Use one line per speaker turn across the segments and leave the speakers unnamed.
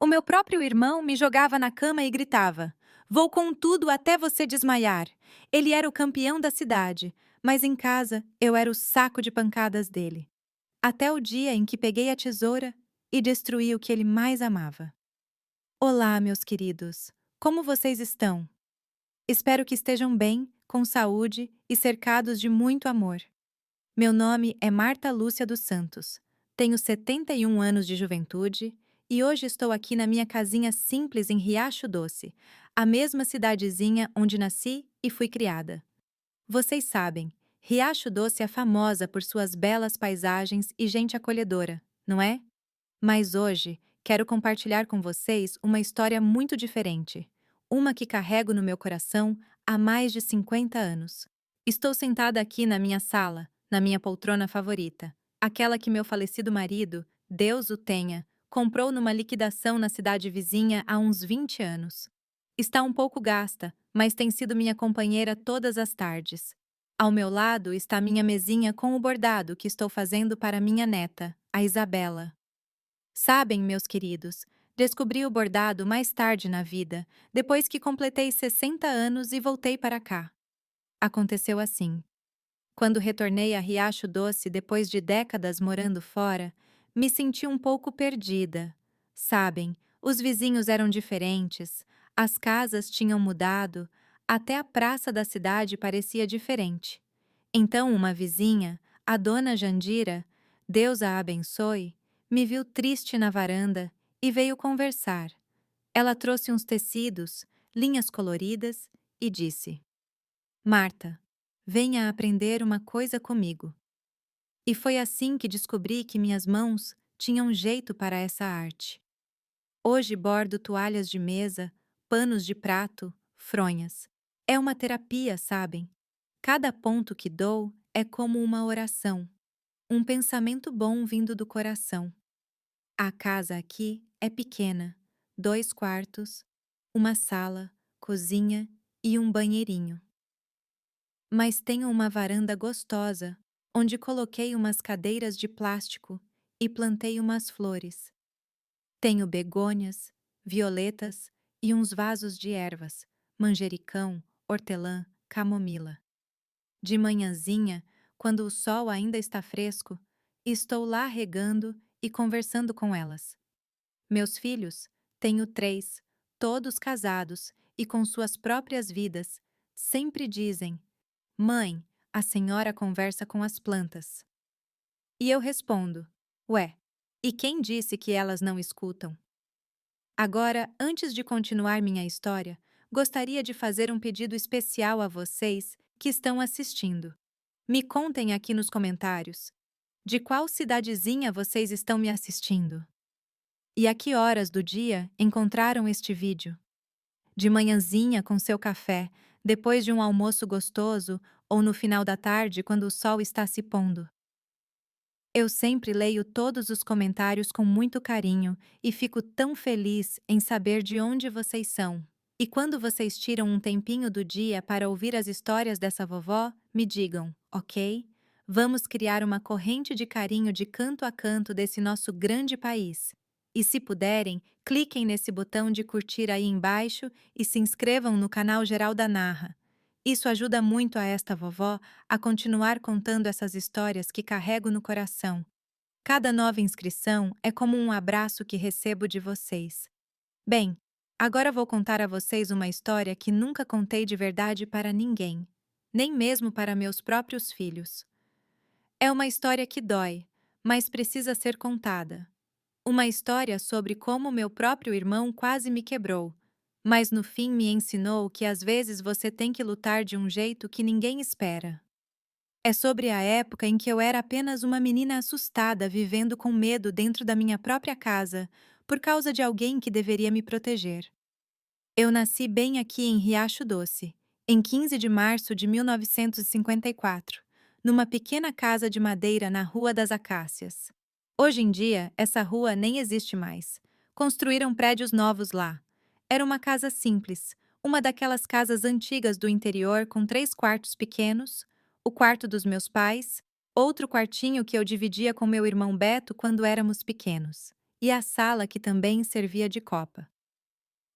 O meu próprio irmão me jogava na cama e gritava: "Vou com tudo até você desmaiar." Ele era o campeão da cidade, mas em casa eu era o saco de pancadas dele. Até o dia em que peguei a tesoura e destruí o que ele mais amava. Olá, meus queridos. Como vocês estão? Espero que estejam bem, com saúde e cercados de muito amor. Meu nome é Marta Lúcia dos Santos. Tenho 71 anos de juventude e hoje estou aqui na minha casinha simples em Riacho Doce, a mesma cidadezinha onde nasci e fui criada. Vocês sabem, Riacho Doce é famosa por suas belas paisagens e gente acolhedora, não é? Mas hoje quero compartilhar com vocês uma história muito diferente, uma que carrego no meu coração há mais de 50 anos. Estou sentada aqui na minha sala, na minha poltrona favorita, aquela que meu falecido marido, Deus o tenha, comprou numa liquidação na cidade vizinha há uns 20 anos. Está um pouco gasta, mas tem sido minha companheira todas as tardes. Ao meu lado está minha mesinha com o bordado que estou fazendo para minha neta, a Isabela. Sabem, meus queridos, descobri o bordado mais tarde na vida, depois que completei 60 anos e voltei para cá. Aconteceu assim. Quando retornei a Riacho Doce depois de décadas morando fora, me senti um pouco perdida. Sabem, os vizinhos eram diferentes, as casas tinham mudado, até a praça da cidade parecia diferente. Então uma vizinha, a dona Jandira, Deus a abençoe, me viu triste na varanda e veio conversar. Ela trouxe uns tecidos, linhas coloridas e disse: Marta, venha aprender uma coisa comigo. E foi assim que descobri que minhas mãos tinham jeito para essa arte. Hoje bordo toalhas de mesa, panos de prato, fronhas. É uma terapia, sabem? Cada ponto que dou é como uma oração, um pensamento bom vindo do coração. A casa aqui é pequena, 2 quartos, uma sala, cozinha e um banheirinho. Mas tenho uma varanda gostosa, onde coloquei umas cadeiras de plástico e plantei umas flores. Tenho begônias, violetas e uns vasos de ervas, manjericão, hortelã, camomila. De manhãzinha, quando o sol ainda está fresco, estou lá regando e conversando com elas. Meus filhos, tenho 3, todos casados e com suas próprias vidas, sempre dizem: Mãe, a senhora conversa com as plantas. E eu respondo: Ué, e quem disse que elas não escutam? Agora, antes de continuar minha história, gostaria de fazer um pedido especial a vocês que estão assistindo. Me contem aqui nos comentários de qual cidadezinha vocês estão me assistindo. E a que horas do dia encontraram este vídeo? De manhãzinha com seu café, depois de um almoço gostoso ou no final da tarde quando o sol está se pondo? Eu sempre leio todos os comentários com muito carinho e fico tão feliz em saber de onde vocês são. E quando vocês tiram um tempinho do dia para ouvir as histórias dessa vovó, me digam, ok? Vamos criar uma corrente de carinho de canto a canto desse nosso grande país. E se puderem, cliquem nesse botão de curtir aí embaixo e se inscrevam no canal Geral da Narra. Isso ajuda muito a esta vovó a continuar contando essas histórias que carrego no coração. Cada nova inscrição é como um abraço que recebo de vocês. Bem, agora vou contar a vocês uma história que nunca contei de verdade para ninguém, nem mesmo para meus próprios filhos. É uma história que dói, mas precisa ser contada. Uma história sobre como meu próprio irmão quase me quebrou, mas no fim me ensinou que às vezes você tem que lutar de um jeito que ninguém espera. É sobre a época em que eu era apenas uma menina assustada vivendo com medo dentro da minha própria casa, por causa de alguém que deveria me proteger. Eu nasci bem aqui em Riacho Doce, em 15 de março de 1954, numa pequena casa de madeira na Rua das Acácias. Hoje em dia, essa rua nem existe mais. Construíram prédios novos lá. Era uma casa simples, uma daquelas casas antigas do interior com 3 quartos pequenos, o quarto dos meus pais, outro quartinho que eu dividia com meu irmão Beto quando éramos pequenos, e a sala que também servia de copa.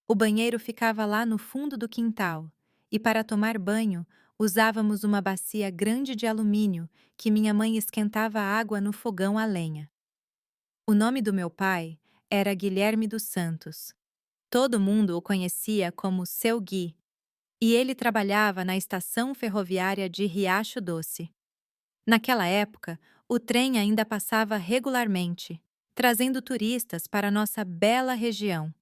O banheiro ficava lá no fundo do quintal, e para tomar banho usávamos uma bacia grande de alumínio que minha mãe esquentava água no fogão a lenha. O nome do meu pai era Guilherme dos Santos. Todo mundo o conhecia como Seu Gui, e ele trabalhava na estação ferroviária de Riacho Doce. Naquela época, o trem ainda passava regularmente, trazendo turistas para nossa bela região.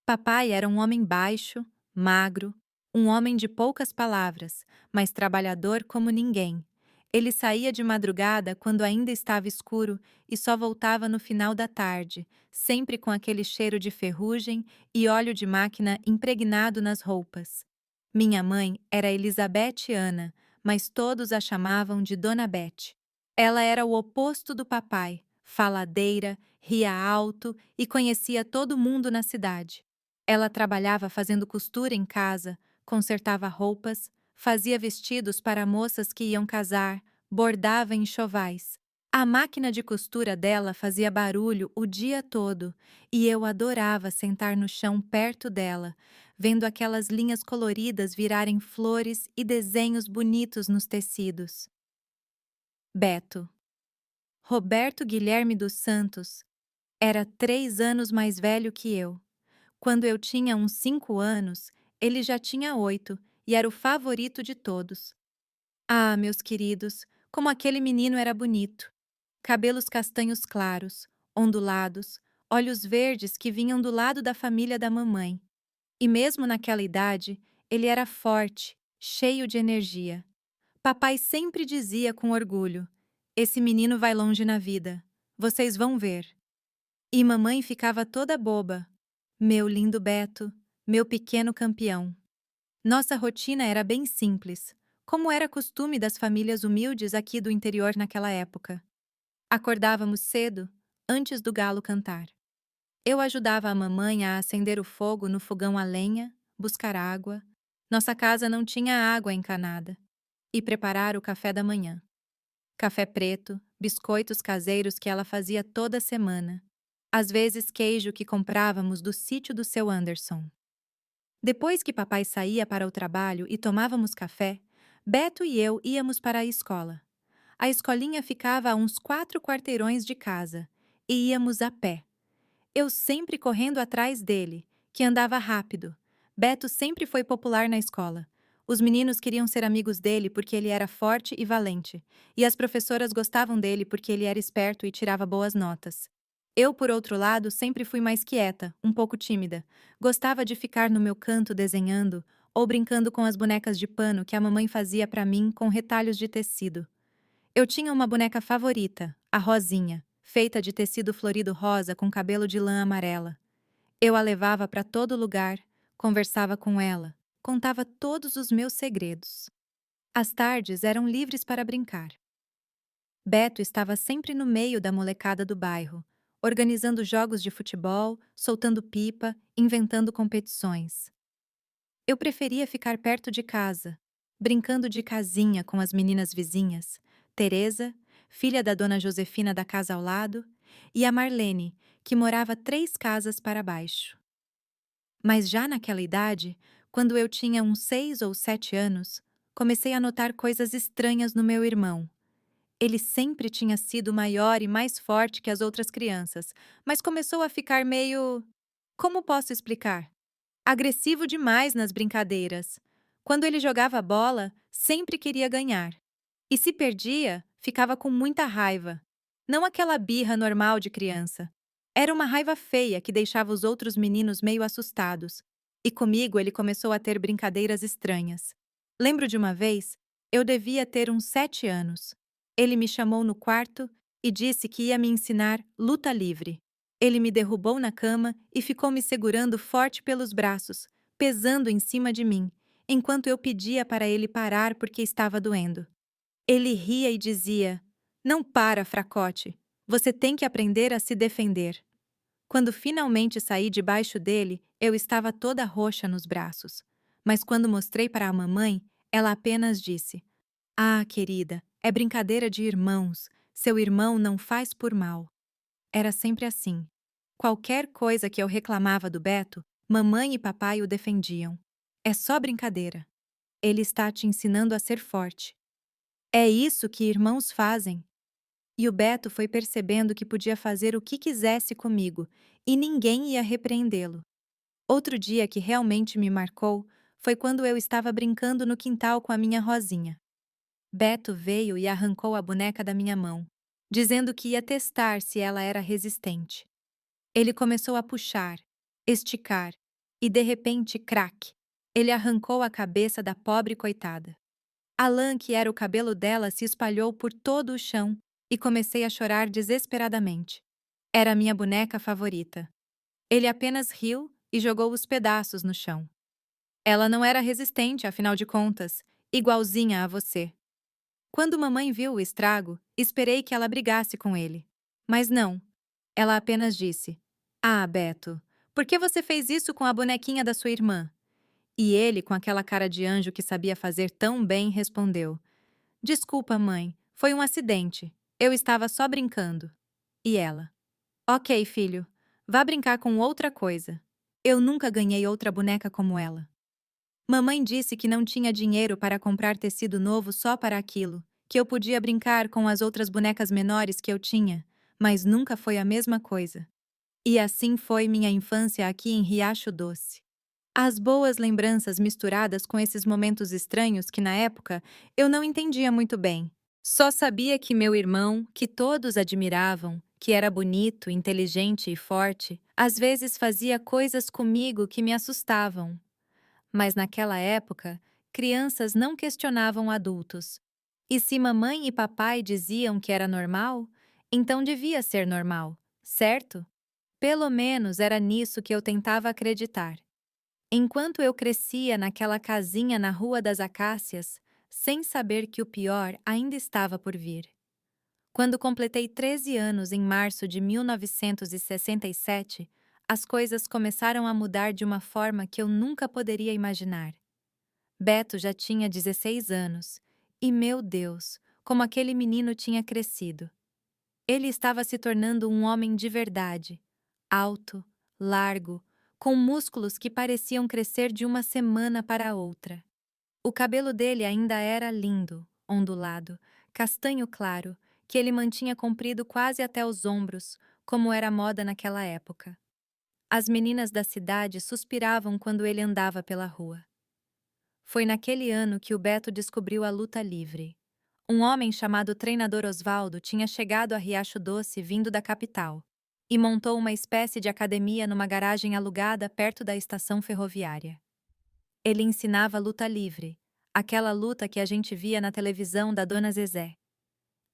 Papai era um homem baixo, magro, um homem de poucas palavras, mas trabalhador como ninguém. Ele saía de madrugada quando ainda estava escuro e só voltava no final da tarde, sempre com aquele cheiro de ferrugem e óleo de máquina impregnado nas roupas. Minha mãe era Elizabeth Ana, mas todos a chamavam de Dona Bete. Ela era o oposto do papai, faladeira, ria alto e conhecia todo mundo na cidade. Ela trabalhava fazendo costura em casa, consertava roupas, fazia vestidos para moças que iam casar, bordava enxovais. A máquina de costura dela fazia barulho o dia todo e eu adorava sentar no chão perto dela, vendo aquelas linhas coloridas virarem flores e desenhos bonitos nos tecidos. Beto. Roberto Guilherme dos Santos era 3 anos mais velho que eu. Quando eu tinha uns 5 anos, ele já tinha 8 e era o favorito de todos. Ah, meus queridos, como aquele menino era bonito! Cabelos castanhos claros, ondulados, olhos verdes que vinham do lado da família da mamãe. E mesmo naquela idade, ele era forte, cheio de energia. Papai sempre dizia com orgulho: "Esse menino vai longe na vida. Vocês vão ver." E mamãe ficava toda boba. Meu lindo Beto, meu pequeno campeão. Nossa rotina era bem simples, como era costume das famílias humildes aqui do interior naquela época. Acordávamos cedo, antes do galo cantar. Eu ajudava a mamãe a acender o fogo no fogão a lenha, buscar água. Nossa casa não tinha água encanada. E preparar o café da manhã. Café preto, biscoitos caseiros que ela fazia toda semana. Às vezes queijo que comprávamos do sítio do seu Anderson. Depois que papai saía para o trabalho e tomávamos café, Beto e eu íamos para a escola. A escolinha ficava a uns 4 quarteirões de casa, e íamos a pé. Eu sempre correndo atrás dele, que andava rápido. Beto sempre foi popular na escola. Os meninos queriam ser amigos dele porque ele era forte e valente, e as professoras gostavam dele porque ele era esperto e tirava boas notas. Eu, por outro lado, sempre fui mais quieta, um pouco tímida. Gostava de ficar no meu canto desenhando ou brincando com as bonecas de pano que a mamãe fazia para mim com retalhos de tecido. Eu tinha uma boneca favorita, a Rosinha, feita de tecido florido rosa com cabelo de lã amarela. Eu a levava para todo lugar, conversava com ela, contava todos os meus segredos. As tardes eram livres para brincar. Beto estava sempre no meio da molecada do bairro, organizando jogos de futebol, soltando pipa, inventando competições. Eu preferia ficar perto de casa, brincando de casinha com as meninas vizinhas, Teresa, filha da dona Josefina da casa ao lado, e a Marlene, que morava 3 casas para baixo. Mas já naquela idade, quando eu tinha uns 6 ou 7 anos, comecei a notar coisas estranhas no meu irmão. Ele sempre tinha sido maior e mais forte que as outras crianças, mas começou a ficar meio... Como posso explicar? Agressivo demais nas brincadeiras. Quando ele jogava bola, sempre queria ganhar. E se perdia, ficava com muita raiva. Não aquela birra normal de criança. Era uma raiva feia que deixava os outros meninos meio assustados. E comigo ele começou a ter brincadeiras estranhas. Lembro de uma vez, eu devia ter uns 7 anos. Ele me chamou no quarto e disse que ia me ensinar luta livre. Ele me derrubou na cama e ficou me segurando forte pelos braços, pesando em cima de mim, enquanto eu pedia para ele parar porque estava doendo. Ele ria e dizia: "Não para, fracote. Você tem que aprender a se defender." Quando finalmente saí debaixo dele, eu estava toda roxa nos braços. Mas quando mostrei para a mamãe, ela apenas disse: "Ah, querida, é brincadeira de irmãos. Seu irmão não faz por mal." Era sempre assim. Qualquer coisa que eu reclamava do Beto, mamãe e papai o defendiam. É só brincadeira. Ele está te ensinando a ser forte. É isso que irmãos fazem. E o Beto foi percebendo que podia fazer o que quisesse comigo e ninguém ia repreendê-lo. Outro dia que realmente me marcou foi quando eu estava brincando no quintal com a minha Rosinha. Beto veio e arrancou a boneca da minha mão, dizendo que ia testar se ela era resistente. Ele começou a puxar, esticar e, de repente, craque! Ele arrancou a cabeça da pobre coitada. A lã que era o cabelo dela se espalhou por todo o chão e comecei a chorar desesperadamente. Era minha boneca favorita. Ele apenas riu e jogou os pedaços no chão. Ela não era resistente, afinal de contas, igualzinha a você. Quando mamãe viu o estrago, esperei que ela brigasse com ele. Mas não. Ela apenas disse: "Ah, Beto, por que você fez isso com a bonequinha da sua irmã?" E ele, com aquela cara de anjo que sabia fazer tão bem, respondeu: "Desculpa, mãe, foi um acidente. Eu estava só brincando." E ela: "Ok, filho, vá brincar com outra coisa. Eu nunca ganhei outra boneca como ela." Mamãe disse que não tinha dinheiro para comprar tecido novo só para aquilo, que eu podia brincar com as outras bonecas menores que eu tinha, mas nunca foi a mesma coisa. E assim foi minha infância aqui em Riacho Doce. As boas lembranças misturadas com esses momentos estranhos que, na época, eu não entendia muito bem. Só sabia que meu irmão, que todos admiravam, que era bonito, inteligente e forte, às vezes fazia coisas comigo que me assustavam. Mas naquela época, crianças não questionavam adultos. E se mamãe e papai diziam que era normal, então devia ser normal, certo? Pelo menos era nisso que eu tentava acreditar. Enquanto eu crescia naquela casinha na Rua das Acácias, sem saber que o pior ainda estava por vir. Quando completei 13 anos em março de 1967, as coisas começaram a mudar de uma forma que eu nunca poderia imaginar. Beto já tinha 16 anos, e meu Deus, como aquele menino tinha crescido. Ele estava se tornando um homem de verdade, alto, largo, com músculos que pareciam crescer de uma semana para outra. O cabelo dele ainda era lindo, ondulado, castanho claro, que ele mantinha comprido quase até os ombros, como era moda naquela época. As meninas da cidade suspiravam quando ele andava pela rua. Foi naquele ano que o Beto descobriu a luta livre. Um homem chamado Treinador Osvaldo tinha chegado a Riacho Doce vindo da capital e montou uma espécie de academia numa garagem alugada perto da estação ferroviária. Ele ensinava luta livre, aquela luta que a gente via na televisão da Dona Zezé.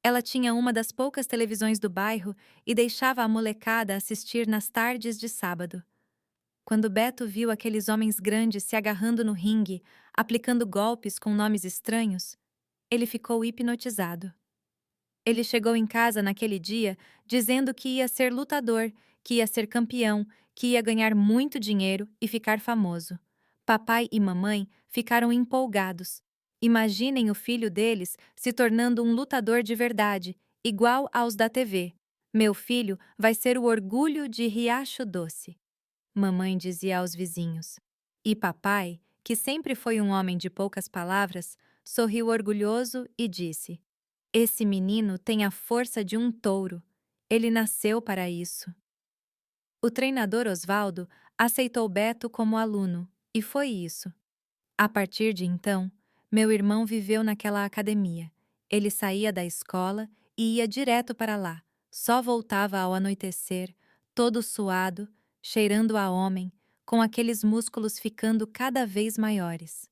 Ela tinha uma das poucas televisões do bairro e deixava a molecada assistir nas tardes de sábado. Quando Beto viu aqueles homens grandes se agarrando no ringue, aplicando golpes com nomes estranhos, ele ficou hipnotizado. Ele chegou em casa naquele dia dizendo que ia ser lutador, que ia ser campeão, que ia ganhar muito dinheiro e ficar famoso. Papai e mamãe ficaram empolgados. Imaginem o filho deles se tornando um lutador de verdade, igual aos da TV. Meu filho vai ser o orgulho de Riacho Doce, mamãe dizia aos vizinhos. E papai, que sempre foi um homem de poucas palavras, sorriu orgulhoso e disse: "Esse menino tem a força de um touro. Ele nasceu para isso." O treinador Osvaldo aceitou Beto como aluno, e foi isso. A partir de então, meu irmão viveu naquela academia. Ele saía da escola e ia direto para lá. Só voltava ao anoitecer, todo suado, cheirando a homem, com aqueles músculos ficando cada vez maiores.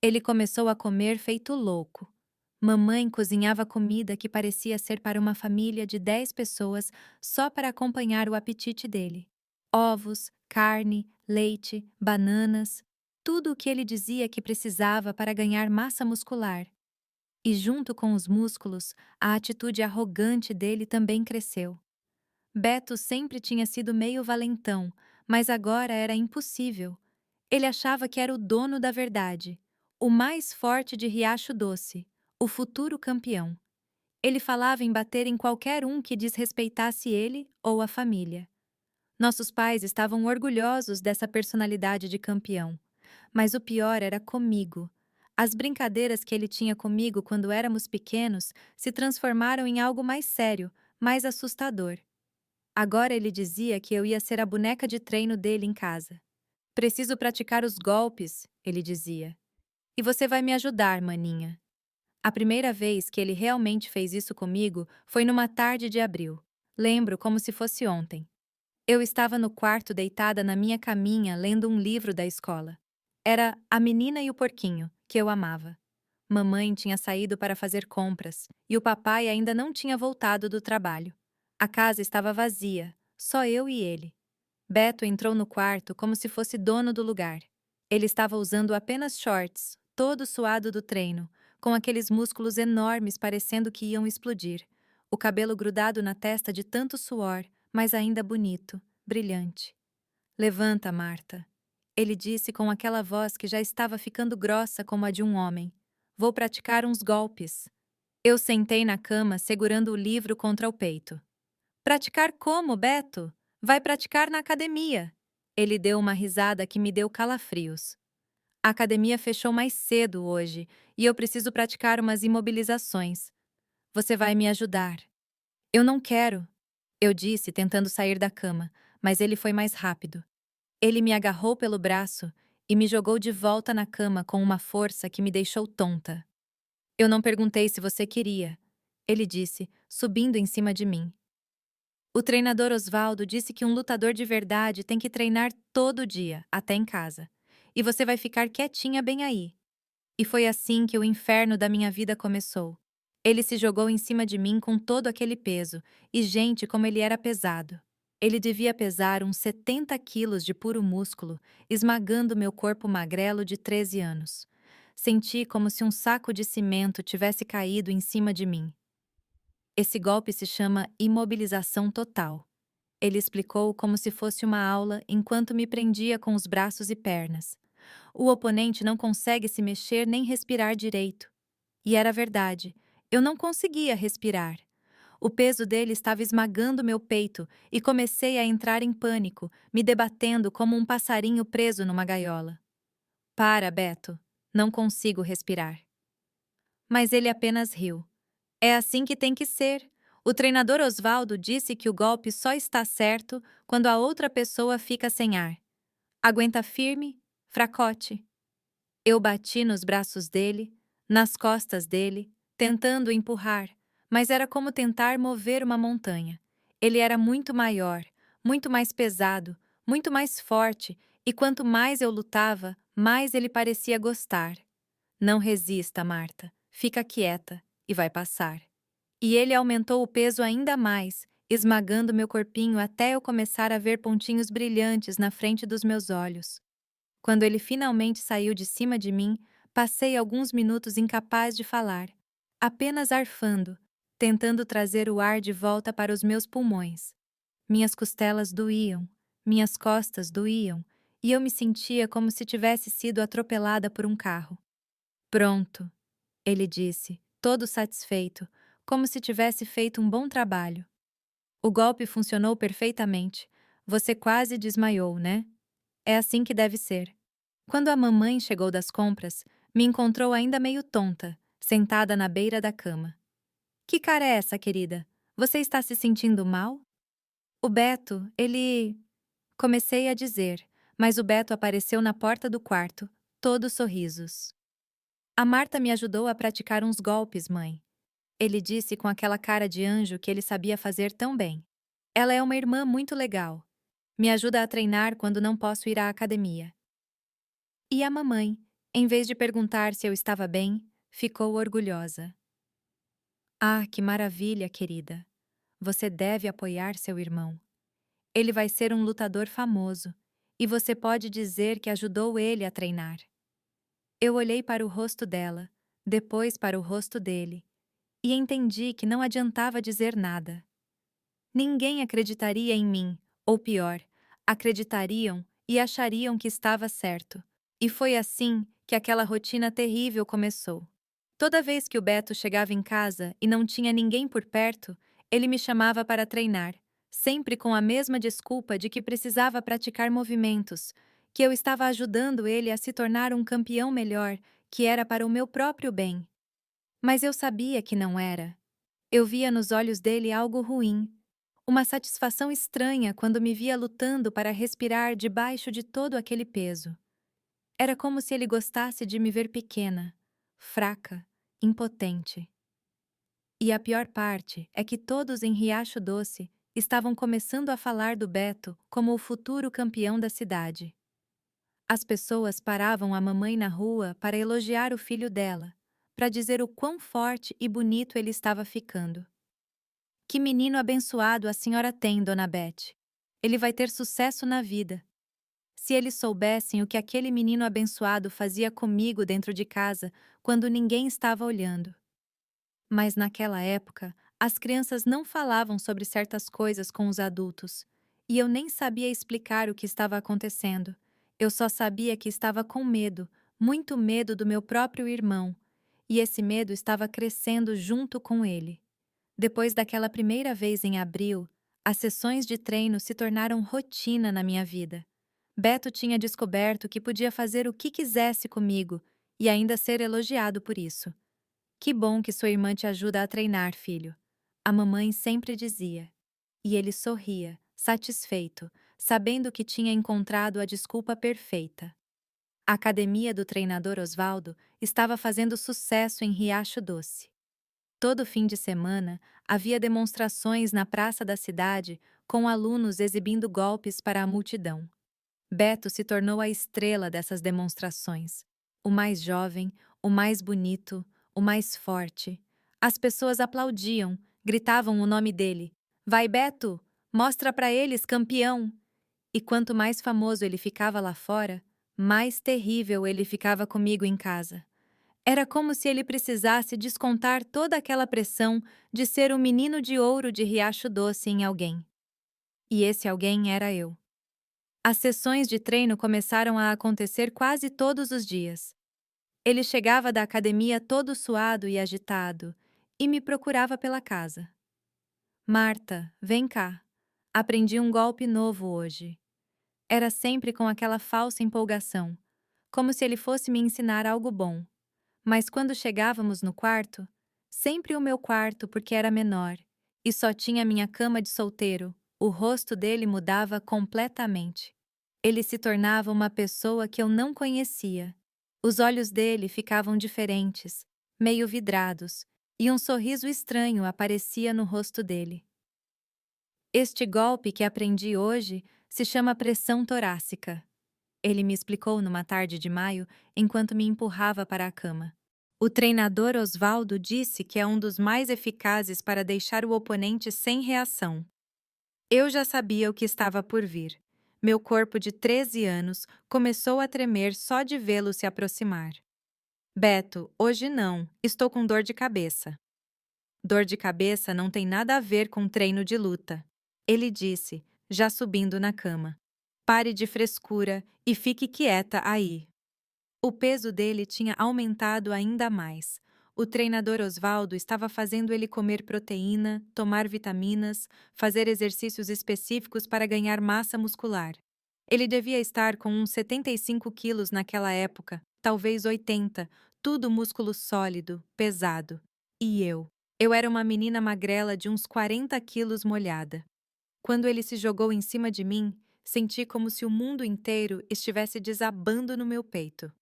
Ele começou a comer feito louco. Mamãe cozinhava comida que parecia ser para uma família de 10 pessoas só para acompanhar o apetite dele. Ovos, carne, leite, bananas, tudo o que ele dizia que precisava para ganhar massa muscular. E junto com os músculos, a atitude arrogante dele também cresceu. Beto sempre tinha sido meio valentão, mas agora era impossível. Ele achava que era o dono da verdade, o mais forte de Riacho Doce, o futuro campeão. Ele falava em bater em qualquer um que desrespeitasse ele ou a família. Nossos pais estavam orgulhosos dessa personalidade de campeão. Mas o pior era comigo. As brincadeiras que ele tinha comigo quando éramos pequenos se transformaram em algo mais sério, mais assustador. Agora ele dizia que eu ia ser a boneca de treino dele em casa. Preciso praticar os golpes, ele dizia. E você vai me ajudar, maninha. A primeira vez que ele realmente fez isso comigo foi numa tarde de abril. Lembro como se fosse ontem. Eu estava no quarto deitada na minha caminha lendo um livro da escola. Era A Menina e o Porquinho, que eu amava. Mamãe tinha saído para fazer compras e o papai ainda não tinha voltado do trabalho. A casa estava vazia, só eu e ele. Beto entrou no quarto como se fosse dono do lugar. Ele estava usando apenas shorts, todo suado do treino, com aqueles músculos enormes parecendo que iam explodir, o cabelo grudado na testa de tanto suor, mas ainda bonito, brilhante. Levanta, Marta. Ele disse com aquela voz que já estava ficando grossa como a de um homem. Vou praticar uns golpes. Eu sentei na cama segurando o livro contra o peito. Praticar como, Beto? Vai praticar na academia. Ele deu uma risada que me deu calafrios. A academia fechou mais cedo hoje e eu preciso praticar umas imobilizações. Você vai me ajudar. Eu não quero, eu disse, tentando sair da cama, mas ele foi mais rápido. Ele me agarrou pelo braço e me jogou de volta na cama com uma força que me deixou tonta. Eu não perguntei se você queria, ele disse, subindo em cima de mim. O treinador Osvaldo disse que um lutador de verdade tem que treinar todo dia, até em casa. E você vai ficar quietinha bem aí. E foi assim que o inferno da minha vida começou. Ele se jogou em cima de mim com todo aquele peso, e gente, como ele era pesado. Ele devia pesar uns 70 quilos de puro músculo, esmagando meu corpo magrelo de 13 anos. Senti como se um saco de cimento tivesse caído em cima de mim. Esse golpe se chama imobilização total. Ele explicou como se fosse uma aula enquanto me prendia com os braços e pernas. O oponente não consegue se mexer nem respirar direito. E era verdade. Eu não conseguia respirar. O peso dele estava esmagando meu peito e comecei a entrar em pânico, me debatendo como um passarinho preso numa gaiola. Para, Beto. Não consigo respirar. Mas ele apenas riu. É assim que tem que ser. O treinador Osvaldo disse que o golpe só está certo quando a outra pessoa fica sem ar. Aguenta firme, fracote. Eu bati nos braços dele, nas costas dele, tentando empurrar, mas era como tentar mover uma montanha. Ele era muito maior, muito mais pesado, muito mais forte, e quanto mais eu lutava, mais ele parecia gostar. Não resista, Marta. Fica quieta e vai passar. E ele aumentou o peso ainda mais, esmagando meu corpinho até eu começar a ver pontinhos brilhantes na frente dos meus olhos. Quando ele finalmente saiu de cima de mim, passei alguns minutos incapaz de falar, apenas arfando, tentando trazer o ar de volta para os meus pulmões. Minhas costelas doíam, minhas costas doíam, e eu me sentia como se tivesse sido atropelada por um carro. Pronto, ele disse, todo satisfeito, como se tivesse feito um bom trabalho. O golpe funcionou perfeitamente. Você quase desmaiou, né? É assim que deve ser. Quando a mamãe chegou das compras, me encontrou ainda meio tonta, sentada na beira da cama. Que cara é essa, querida? Você está se sentindo mal? O Beto, ele... Comecei a dizer, mas o Beto apareceu na porta do quarto, todo sorrisos. A Marta me ajudou a praticar uns golpes, mãe. Ele disse com aquela cara de anjo que ele sabia fazer tão bem. Ela é uma irmã muito legal. Me ajuda a treinar quando não posso ir à academia. E a mamãe, em vez de perguntar se eu estava bem, ficou orgulhosa. Ah, que maravilha, querida. Você deve apoiar seu irmão. Ele vai ser um lutador famoso, e você pode dizer que ajudou ele a treinar. Eu olhei para o rosto dela, depois para o rosto dele, e entendi que não adiantava dizer nada. Ninguém acreditaria em mim, ou pior, acreditariam e achariam que estava certo. E foi assim que aquela rotina terrível começou. Toda vez que o Beto chegava em casa e não tinha ninguém por perto, ele me chamava para treinar, sempre com a mesma desculpa de que precisava praticar movimentos, que eu estava ajudando ele a se tornar um campeão melhor, que era para o meu próprio bem. Mas eu sabia que não era. Eu via nos olhos dele algo ruim, uma satisfação estranha quando me via lutando para respirar debaixo de todo aquele peso. Era como se ele gostasse de me ver pequena, fraca, impotente. E a pior parte é que todos em Riacho Doce estavam começando a falar do Beto como o futuro campeão da cidade. As pessoas paravam a mamãe na rua para elogiar o filho dela, para dizer o quão forte e bonito ele estava ficando. Que menino abençoado a senhora tem, Dona Beth. Ele vai ter sucesso na vida. Se eles soubessem o que aquele menino abençoado fazia comigo dentro de casa, quando ninguém estava olhando. Mas naquela época, as crianças não falavam sobre certas coisas com os adultos, e eu nem sabia explicar o que estava acontecendo. Eu só sabia que estava com medo, muito medo do meu próprio irmão, e esse medo estava crescendo junto com ele. Depois daquela primeira vez em abril, as sessões de treino se tornaram rotina na minha vida. Beto tinha descoberto que podia fazer o que quisesse comigo e ainda ser elogiado por isso. Que bom que sua irmã te ajuda a treinar, filho. A mamãe sempre dizia. E ele sorria, satisfeito, sabendo que tinha encontrado a desculpa perfeita. A academia do treinador Osvaldo estava fazendo sucesso em Riacho Doce. Todo fim de semana, havia demonstrações na praça da cidade com alunos exibindo golpes para a multidão. Beto se tornou a estrela dessas demonstrações. O mais jovem, o mais bonito, o mais forte. As pessoas aplaudiam, gritavam o nome dele. Vai, Beto! Mostra para eles, campeão! E quanto mais famoso ele ficava lá fora, mais terrível ele ficava comigo em casa. Era como se ele precisasse descontar toda aquela pressão de ser o menino de ouro de Riacho Doce em alguém. E esse alguém era eu. As sessões de treino começaram a acontecer quase todos os dias. Ele chegava da academia todo suado e agitado e me procurava pela casa. Marta, vem cá. Aprendi um golpe novo hoje. Era sempre com aquela falsa empolgação, como se ele fosse me ensinar algo bom. Mas quando chegávamos no quarto, sempre o meu quarto porque era menor, e só tinha minha cama de solteiro, o rosto dele mudava completamente. Ele se tornava uma pessoa que eu não conhecia. Os olhos dele ficavam diferentes, meio vidrados, e um sorriso estranho aparecia no rosto dele. Este golpe que aprendi hoje se chama pressão torácica. Ele me explicou numa tarde de maio, enquanto me empurrava para a cama. O treinador Osvaldo disse que é um dos mais eficazes para deixar o oponente sem reação. Eu já sabia o que estava por vir. Meu corpo de 13 anos começou a tremer só de vê-lo se aproximar. Beto, hoje não, estou com dor de cabeça. Dor de cabeça não tem nada a ver com treino de luta. Ele disse, já subindo na cama. Pare de frescura e fique quieta aí. O peso dele tinha aumentado ainda mais. O treinador Osvaldo estava fazendo ele comer proteína, tomar vitaminas, fazer exercícios específicos para ganhar massa muscular. Ele devia estar com uns 75 quilos naquela época, talvez 80, tudo músculo sólido, pesado. E eu? Eu era uma menina magrela de uns 40 quilos molhada. Quando ele se jogou em cima de mim, senti como se o mundo inteiro estivesse desabando no meu peito.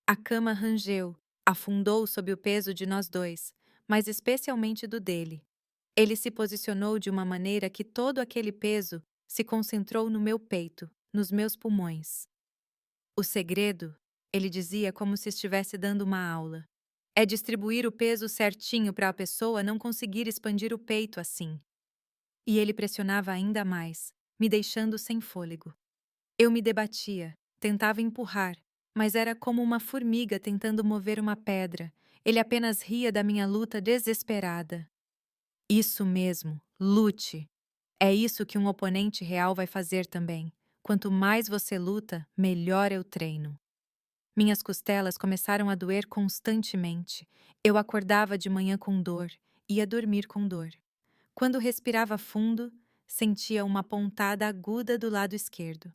A cama rangeu, afundou sob o peso de nós dois, mas especialmente do dele. Ele se posicionou de uma maneira que todo aquele peso se concentrou no meu peito, nos meus pulmões. O segredo, ele dizia como se estivesse dando uma aula, é distribuir o peso certinho para a pessoa não conseguir expandir o peito assim. E ele pressionava ainda mais, me deixando sem fôlego. Eu me debatia, tentava empurrar, mas era como uma formiga tentando mover uma pedra. Ele apenas ria da minha luta desesperada. Isso mesmo, lute. É isso que um oponente real vai fazer também. Quanto mais você luta, melhor eu treino. Minhas costelas começaram a doer constantemente. Eu acordava de manhã com dor, ia dormir com dor. Quando respirava fundo, Sentia uma pontada aguda do lado esquerdo.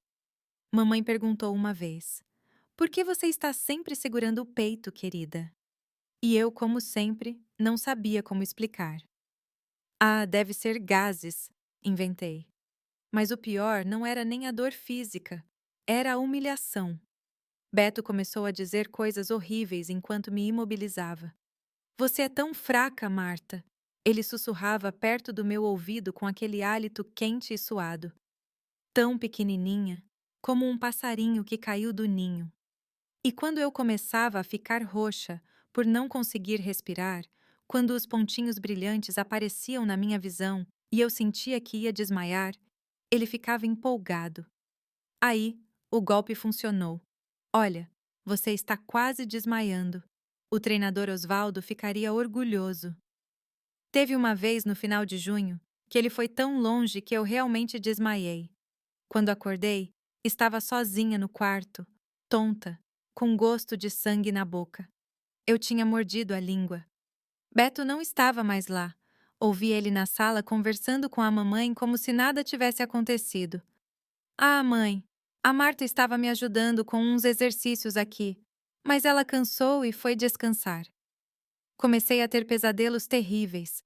Mamãe perguntou uma vez: Por que você está sempre segurando o peito, querida? E eu, como sempre, não sabia como explicar. Ah, deve ser gases, inventei. Mas o pior não era nem a dor física, era a humilhação. Beto começou a dizer coisas horríveis enquanto me imobilizava. Você é tão fraca, Marta. Ele sussurrava perto do meu ouvido com aquele hálito quente e suado. Tão pequenininha, como um passarinho que caiu do ninho. E quando eu começava a ficar roxa, por não conseguir respirar, quando os pontinhos brilhantes apareciam na minha visão e eu sentia que ia desmaiar, ele ficava empolgado. Aí, o golpe funcionou. Olha, você está quase desmaiando. O treinador Osvaldo ficaria orgulhoso. Teve uma vez no final de junho que ele foi tão longe que eu realmente desmaiei. Quando acordei, estava sozinha no quarto, tonta, com gosto de sangue na boca. Eu tinha mordido a língua. Beto não estava mais lá. Ouvi ele na sala conversando com a mamãe como se nada tivesse acontecido. Ah, mãe, a Marta estava me ajudando com uns exercícios aqui, mas ela cansou e foi descansar. Comecei a ter pesadelos terríveis.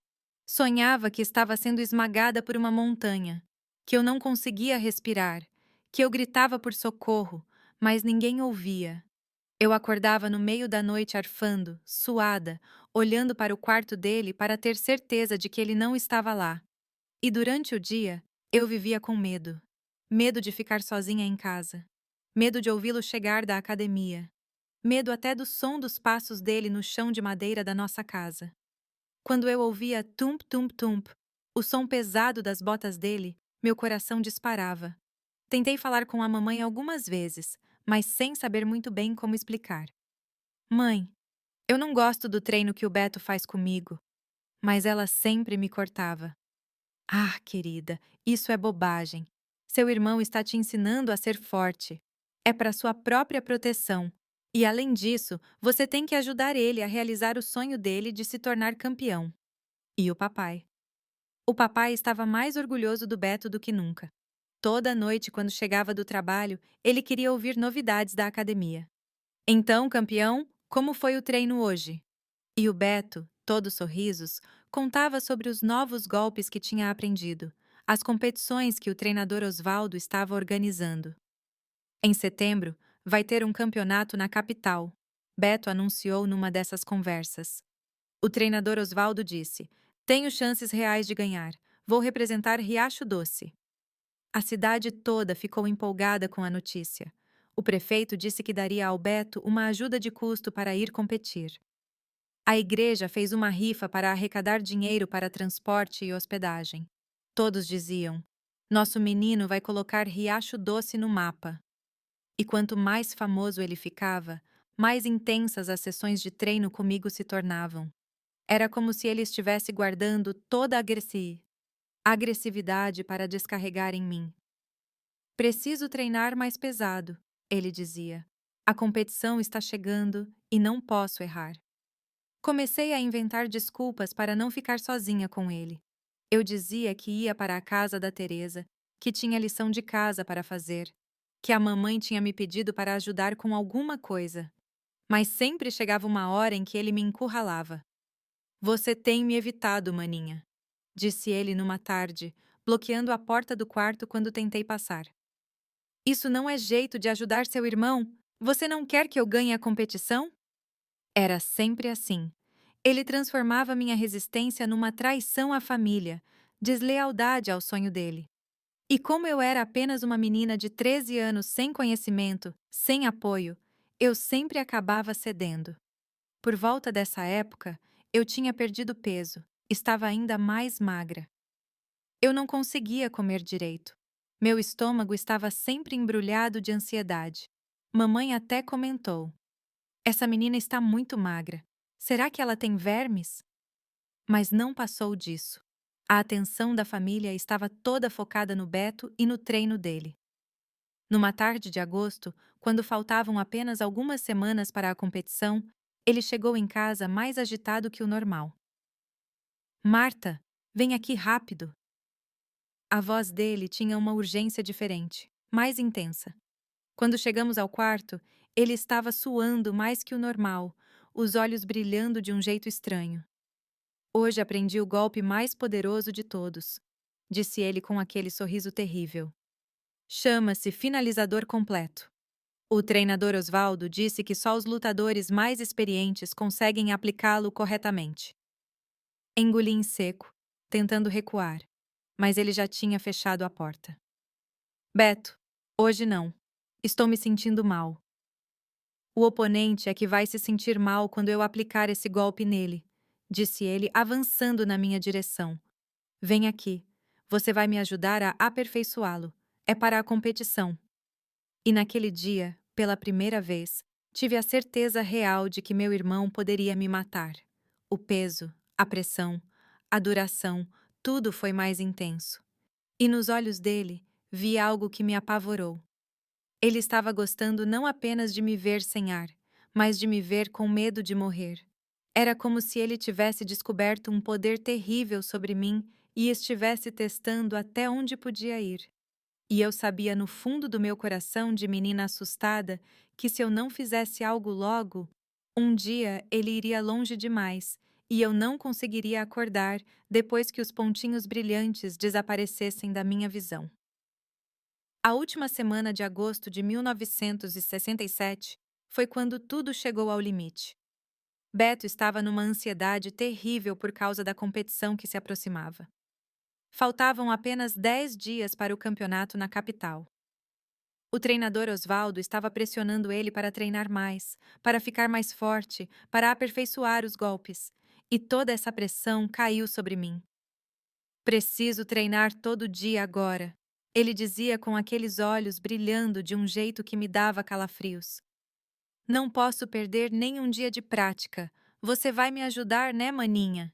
Sonhava que estava sendo esmagada por uma montanha, que eu não conseguia respirar, que eu gritava por socorro, mas ninguém ouvia. Eu acordava no meio da noite arfando, suada, olhando para o quarto dele para ter certeza de que ele não estava lá. E durante o dia, eu vivia com medo. Medo de ficar sozinha em casa. Medo de ouvi-lo chegar da academia. Medo até do som dos passos dele no chão de madeira da nossa casa. Quando eu ouvia tump tump tump, o som pesado das botas dele, meu coração disparava. Tentei falar com a mamãe algumas vezes, mas sem saber muito bem como explicar. Mãe, eu não gosto do treino que o Beto faz comigo, mas ela sempre me cortava. Ah, querida, isso é bobagem. Seu irmão está te ensinando a ser forte. É para sua própria proteção. E além disso, você tem que ajudar ele a realizar o sonho dele de se tornar campeão. E o papai? O papai estava mais orgulhoso do Beto do que nunca. Toda noite, quando chegava do trabalho, ele queria ouvir novidades da academia. Então, campeão, como foi o treino hoje? E o Beto, todo sorrisos, contava sobre os novos golpes que tinha aprendido, as competições que o treinador Osvaldo estava organizando. Em setembro, vai ter um campeonato na capital, Beto anunciou numa dessas conversas. O treinador Osvaldo disse: Tenho chances reais de ganhar, vou representar Riacho Doce. A cidade toda ficou empolgada com a notícia. O prefeito disse que daria ao Beto uma ajuda de custo para ir competir. A igreja fez uma rifa para arrecadar dinheiro para transporte e hospedagem. Todos diziam: Nosso menino vai colocar Riacho Doce no mapa. E quanto mais famoso ele ficava, mais intensas as sessões de treino comigo se tornavam. Era como se ele estivesse guardando toda a agressividade para descarregar em mim. Preciso treinar mais pesado, ele dizia. A competição está chegando e não posso errar. Comecei a inventar desculpas para não ficar sozinha com ele. Eu dizia que ia para a casa da Teresa, que tinha lição de casa para fazer, que a mamãe tinha me pedido para ajudar com alguma coisa. Mas sempre chegava uma hora em que ele me encurralava. Você tem me evitado, maninha, disse ele numa tarde, bloqueando a porta do quarto quando tentei passar. Isso não é jeito de ajudar seu irmão? Você não quer que eu ganhe a competição? Era sempre assim. Ele transformava minha resistência numa traição à família, deslealdade ao sonho dele. E como eu era apenas uma menina de 13 anos sem conhecimento, sem apoio, eu sempre acabava cedendo. Por volta dessa época, eu tinha perdido peso, estava ainda mais magra. Eu não conseguia comer direito. Meu estômago estava sempre embrulhado de ansiedade. Mamãe até comentou: Essa menina está muito magra. Será que ela tem vermes? Mas não passou disso. A atenção da família estava toda focada no Beto e no treino dele. Numa tarde de agosto, quando faltavam apenas algumas semanas para a competição, ele chegou em casa mais agitado que o normal. Marta, vem aqui rápido! A voz dele tinha uma urgência diferente, mais intensa. Quando chegamos ao quarto, ele estava suando mais que o normal, os olhos brilhando de um jeito estranho. Hoje aprendi o golpe mais poderoso de todos, disse ele com aquele sorriso terrível. Chama-se finalizador completo. O treinador Osvaldo disse que só os lutadores mais experientes conseguem aplicá-lo corretamente. Engoli em seco, tentando recuar, mas ele já tinha fechado a porta. Beto, hoje não. Estou me sentindo mal. O oponente é que vai se sentir mal quando eu aplicar esse golpe nele, disse ele, avançando na minha direção. Vem aqui. Você vai me ajudar a aperfeiçoá-lo. É para a competição. E naquele dia, pela primeira vez, tive a certeza real de que meu irmão poderia me matar. O peso, a pressão, a duração, tudo foi mais intenso. E nos olhos dele, vi algo que me apavorou. Ele estava gostando não apenas de me ver sem ar, mas de me ver com medo de morrer. Era como se ele tivesse descoberto um poder terrível sobre mim e estivesse testando até onde podia ir. E eu sabia no fundo do meu coração de menina assustada que se eu não fizesse algo logo, um dia ele iria longe demais e eu não conseguiria acordar depois que os pontinhos brilhantes desaparecessem da minha visão. A última semana de agosto de 1967 foi quando tudo chegou ao limite. Beto estava numa ansiedade terrível por causa da competição que se aproximava. Faltavam apenas 10 dias para o campeonato na capital. O treinador Osvaldo estava pressionando ele para treinar mais, para ficar mais forte, para aperfeiçoar os golpes. E toda essa pressão caiu sobre mim. Preciso treinar todo dia agora, ele dizia com aqueles olhos brilhando de um jeito que me dava calafrios. Não posso perder nem um dia de prática. Você vai me ajudar, né, maninha?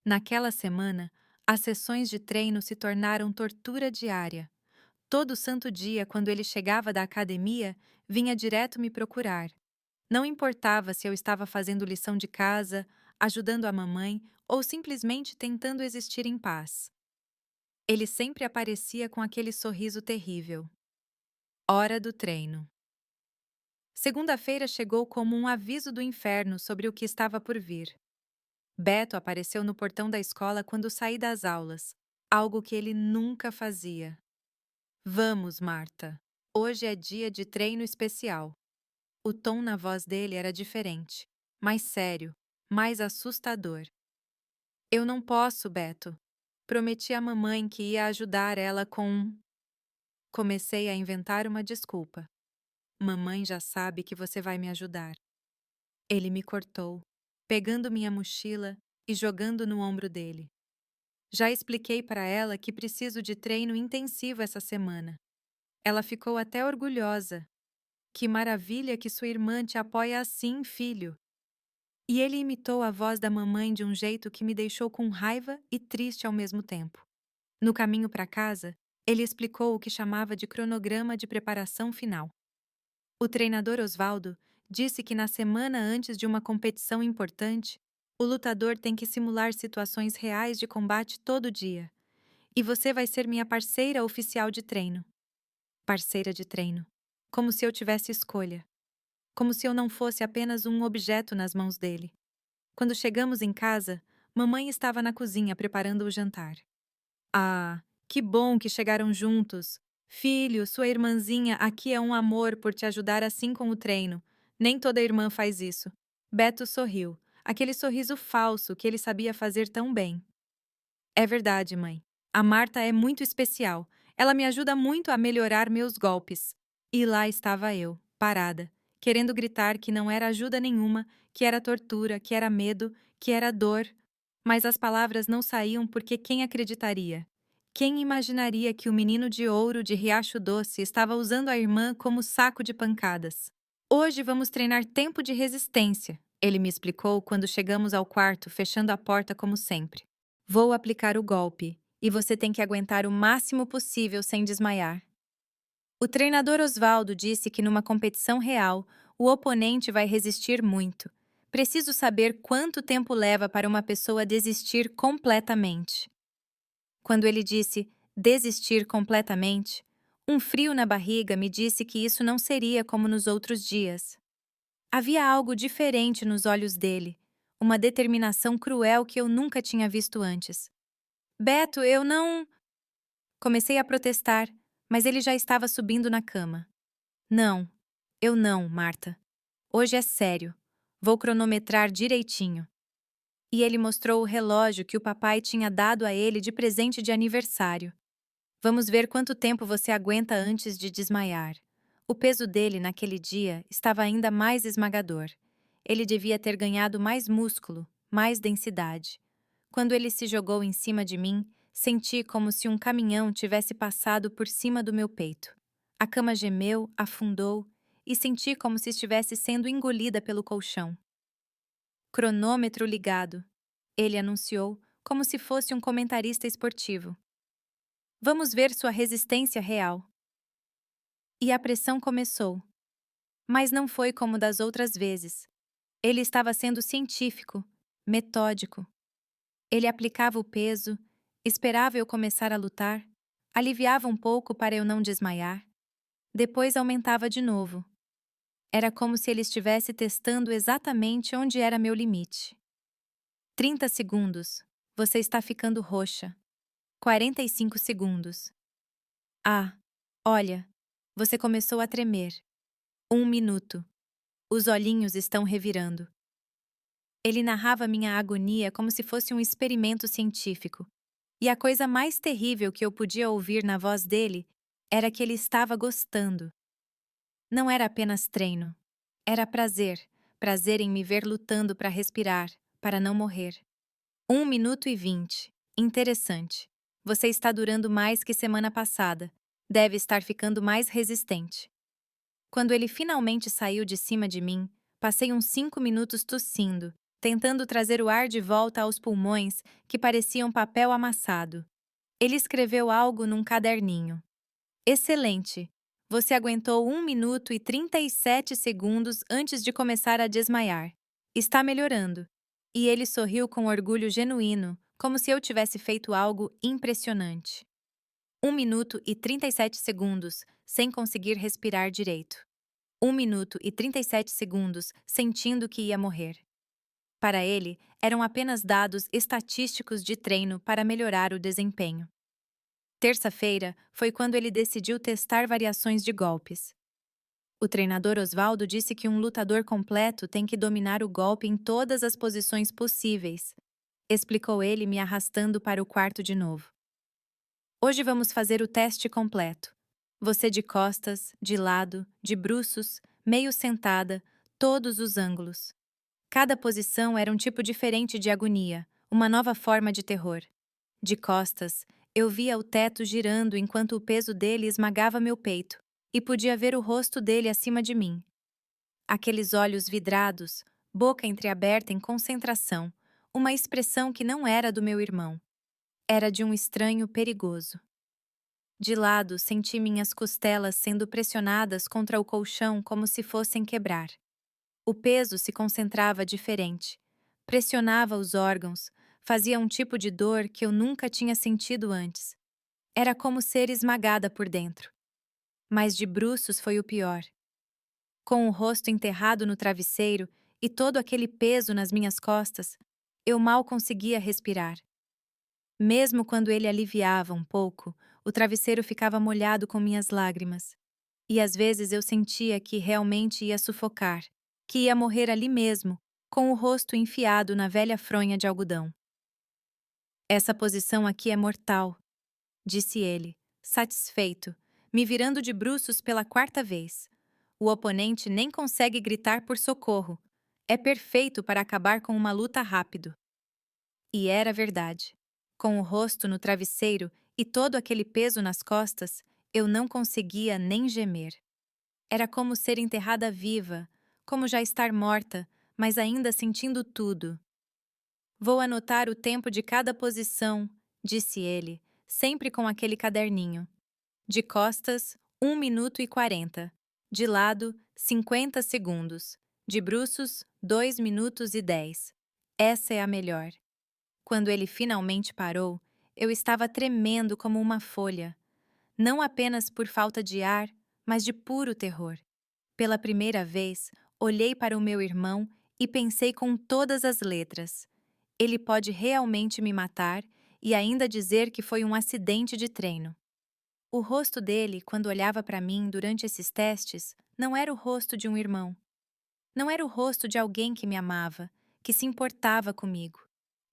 Naquela semana, as sessões de treino se tornaram tortura diária. Todo santo dia, quando ele chegava da academia, vinha direto me procurar. Não importava se eu estava fazendo lição de casa, ajudando a mamãe ou simplesmente tentando existir em paz. Ele sempre aparecia com aquele sorriso terrível. Hora do treino. Segunda-feira chegou como um aviso do inferno sobre o que estava por vir. Beto apareceu no portão da escola quando saí das aulas, algo que ele nunca fazia. Vamos, Marta. Hoje é dia de treino especial. O tom na voz dele era diferente, mais sério, mais assustador. Eu não posso, Beto. Prometi à mamãe que ia ajudar ela com... Comecei a inventar uma desculpa. Mamãe já sabe que você vai me ajudar. Ele me cortou, pegando minha mochila e jogando no ombro dele. Já expliquei para ela que preciso de treino intensivo essa semana. Ela ficou até orgulhosa. Que maravilha que sua irmã te apoia assim, filho. E ele imitou a voz da mamãe de um jeito que me deixou com raiva e triste ao mesmo tempo. No caminho para casa, ele explicou o que chamava de cronograma de preparação final. O treinador Osvaldo disse que na semana antes de uma competição importante, o lutador tem que simular situações reais de combate todo dia. E você vai ser minha parceira oficial de treino. Parceira de treino. Como se eu tivesse escolha. Como se eu não fosse apenas um objeto nas mãos dele. Quando chegamos em casa, mamãe estava na cozinha preparando o jantar. Ah, que bom que chegaram juntos! Filho, sua irmãzinha aqui é um amor por te ajudar assim com o treino. Nem toda irmã faz isso. Beto sorriu, aquele sorriso falso que ele sabia fazer tão bem. É verdade, mãe. A Marta é muito especial. Ela me ajuda muito a melhorar meus golpes. E lá estava eu, parada, querendo gritar que não era ajuda nenhuma, que era tortura, que era medo, que era dor. Mas as palavras não saíam porque quem acreditaria? Quem imaginaria que o menino de ouro de Riacho Doce estava usando a irmã como saco de pancadas? Hoje vamos treinar tempo de resistência, ele me explicou quando chegamos ao quarto, fechando a porta como sempre. Vou aplicar o golpe, e você tem que aguentar o máximo possível sem desmaiar. O treinador Osvaldo disse que numa competição real, o oponente vai resistir muito. Preciso saber quanto tempo leva para uma pessoa desistir completamente. Quando ele disse desistir completamente, um frio na barriga me disse que isso não seria como nos outros dias. Havia algo diferente nos olhos dele, uma determinação cruel que eu nunca tinha visto antes. Beto, eu não. Comecei a protestar, mas ele já estava subindo na cama. Não, eu não, Marta. Hoje é sério. Vou cronometrar direitinho. E ele mostrou o relógio que o papai tinha dado a ele de presente de aniversário. Vamos ver quanto tempo você aguenta antes de desmaiar. O peso dele naquele dia estava ainda mais esmagador. Ele devia ter ganhado mais músculo, mais densidade. Quando ele se jogou em cima de mim, senti como se um caminhão tivesse passado por cima do meu peito. A cama gemeu, afundou e senti como se estivesse sendo engolida pelo colchão. Cronômetro ligado, ele anunciou, como se fosse um comentarista esportivo. Vamos ver sua resistência real. E a pressão começou. Mas não foi como das outras vezes. Ele estava sendo científico, metódico. Ele aplicava o peso, esperava eu começar a lutar, aliviava um pouco para eu não desmaiar, depois aumentava de novo. Era como se ele estivesse testando exatamente onde era meu limite. 30 segundos. Você está ficando roxa. 45 segundos. Ah, olha, você começou a tremer. 1 minuto. Os olhinhos estão revirando. Ele narrava minha agonia como se fosse um experimento científico. E a coisa mais terrível que eu podia ouvir na voz dele era que ele estava gostando. Não era apenas treino. Era prazer. Prazer em me ver lutando para respirar, para não morrer. 1 minuto e 20. Interessante. Você está durando mais que semana passada. Deve estar ficando mais resistente. Quando ele finalmente saiu de cima de mim, passei uns 5 minutos tossindo, tentando trazer o ar de volta aos pulmões que pareciam papel amassado. Ele escreveu algo num caderninho. Excelente! Você aguentou 1 minuto e 37 segundos antes de começar a desmaiar. Está melhorando. E ele sorriu com orgulho genuíno, como se eu tivesse feito algo impressionante. 1 minuto e 37 segundos, sem conseguir respirar direito. 1 minuto e 37 segundos, sentindo que ia morrer. Para ele, eram apenas dados estatísticos de treino para melhorar o desempenho. Terça-feira foi quando ele decidiu testar variações de golpes. O treinador Osvaldo disse que um lutador completo tem que dominar o golpe em todas as posições possíveis, explicou ele me arrastando para o quarto de novo. Hoje vamos fazer o teste completo. Você de costas, de lado, de bruços, meio sentada, todos os ângulos. Cada posição era um tipo diferente de agonia, uma nova forma de terror. De costas, eu via o teto girando enquanto o peso dele esmagava meu peito, e podia ver o rosto dele acima de mim. Aqueles olhos vidrados, boca entreaberta em concentração, uma expressão que não era do meu irmão. Era de um estranho perigoso. De lado, senti minhas costelas sendo pressionadas contra o colchão como se fossem quebrar. O peso se concentrava diferente, pressionava os órgãos, fazia um tipo de dor que eu nunca tinha sentido antes. Era como ser esmagada por dentro. Mas de bruços foi o pior. Com o rosto enterrado no travesseiro e todo aquele peso nas minhas costas, eu mal conseguia respirar. Mesmo quando ele aliviava um pouco, o travesseiro ficava molhado com minhas lágrimas. E às vezes eu sentia que realmente ia sufocar, que ia morrer ali mesmo, com o rosto enfiado na velha fronha de algodão. Essa posição aqui é mortal, disse ele, satisfeito, me virando de bruços pela quarta vez. O oponente nem consegue gritar por socorro. É perfeito para acabar com uma luta rápido. E era verdade. Com o rosto no travesseiro e todo aquele peso nas costas, eu não conseguia nem gemer. Era como ser enterrada viva, como já estar morta, mas ainda sentindo tudo. Vou anotar o tempo de cada posição, disse ele, sempre com aquele caderninho. De costas, 1 minuto e 40. De lado, 50 segundos. De bruços, 2 minutos e 10. Essa é a melhor. Quando ele finalmente parou, Eu estava tremendo como uma folha, não apenas por falta de ar, mas de puro terror. Pela primeira vez, olhei para o meu irmão e pensei com todas as letras: ele pode realmente me matar e ainda dizer que foi um acidente de treino. O rosto dele, quando olhava para mim durante esses testes, não era o rosto de um irmão. Não era o rosto de alguém que me amava, que se importava comigo.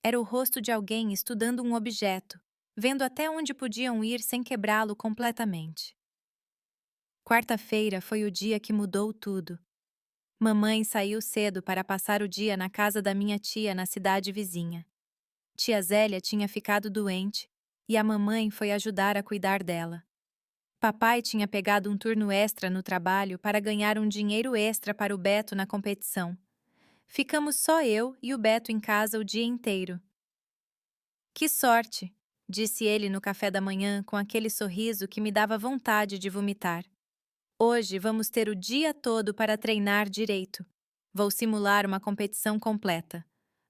Era o rosto de alguém estudando um objeto, vendo até onde podiam ir sem quebrá-lo completamente. Quarta-feira foi o dia que mudou tudo. Mamãe saiu cedo para passar o dia na casa da minha tia na cidade vizinha. Tia Zélia tinha ficado doente e a mamãe foi ajudar a cuidar dela. Papai tinha pegado um turno extra no trabalho para ganhar um dinheiro extra para o Beto na competição. Ficamos só eu e o Beto em casa o dia inteiro. Que sorte! Disse ele no café da manhã com aquele sorriso que me dava vontade de vomitar. Hoje vamos ter o dia todo para treinar direito. Vou simular uma competição completa.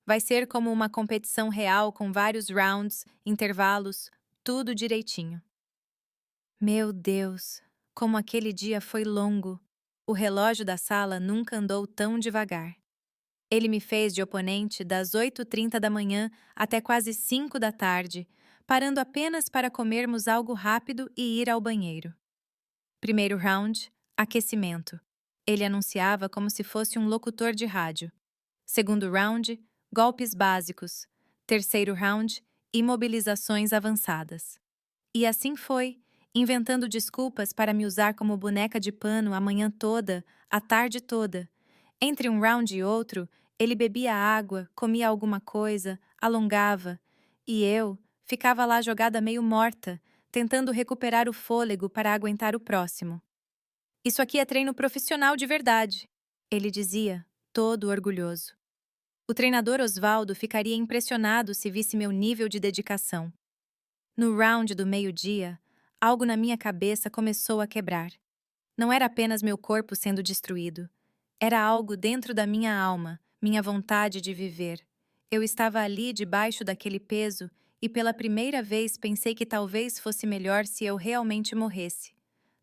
Vai ser como uma competição real com vários rounds, intervalos, tudo direitinho. Meu Deus, como aquele dia foi longo! O relógio da sala nunca andou tão devagar. Ele me fez de oponente das 8h30 da manhã até quase 5 da tarde, parando apenas para comermos algo rápido e ir ao banheiro. Primeiro round, aquecimento. Ele anunciava como se fosse um locutor de rádio. Segundo round, golpes básicos. Terceiro round, imobilizações avançadas. E assim foi, inventando desculpas para me usar como boneca de pano a manhã toda, a tarde toda. Entre um round e outro, ele bebia água, comia alguma coisa, alongava, e eu ficava lá jogada meio morta, tentando recuperar o fôlego para aguentar o próximo. Isso aqui é treino profissional de verdade, ele dizia, todo orgulhoso. O treinador Osvaldo ficaria impressionado se visse meu nível de dedicação. No round do meio-dia, algo na minha cabeça começou a quebrar. Não era apenas meu corpo sendo destruído. Era algo dentro da minha alma, minha vontade de viver. Eu estava ali debaixo daquele peso e pela primeira vez pensei que talvez fosse melhor se eu realmente morresse.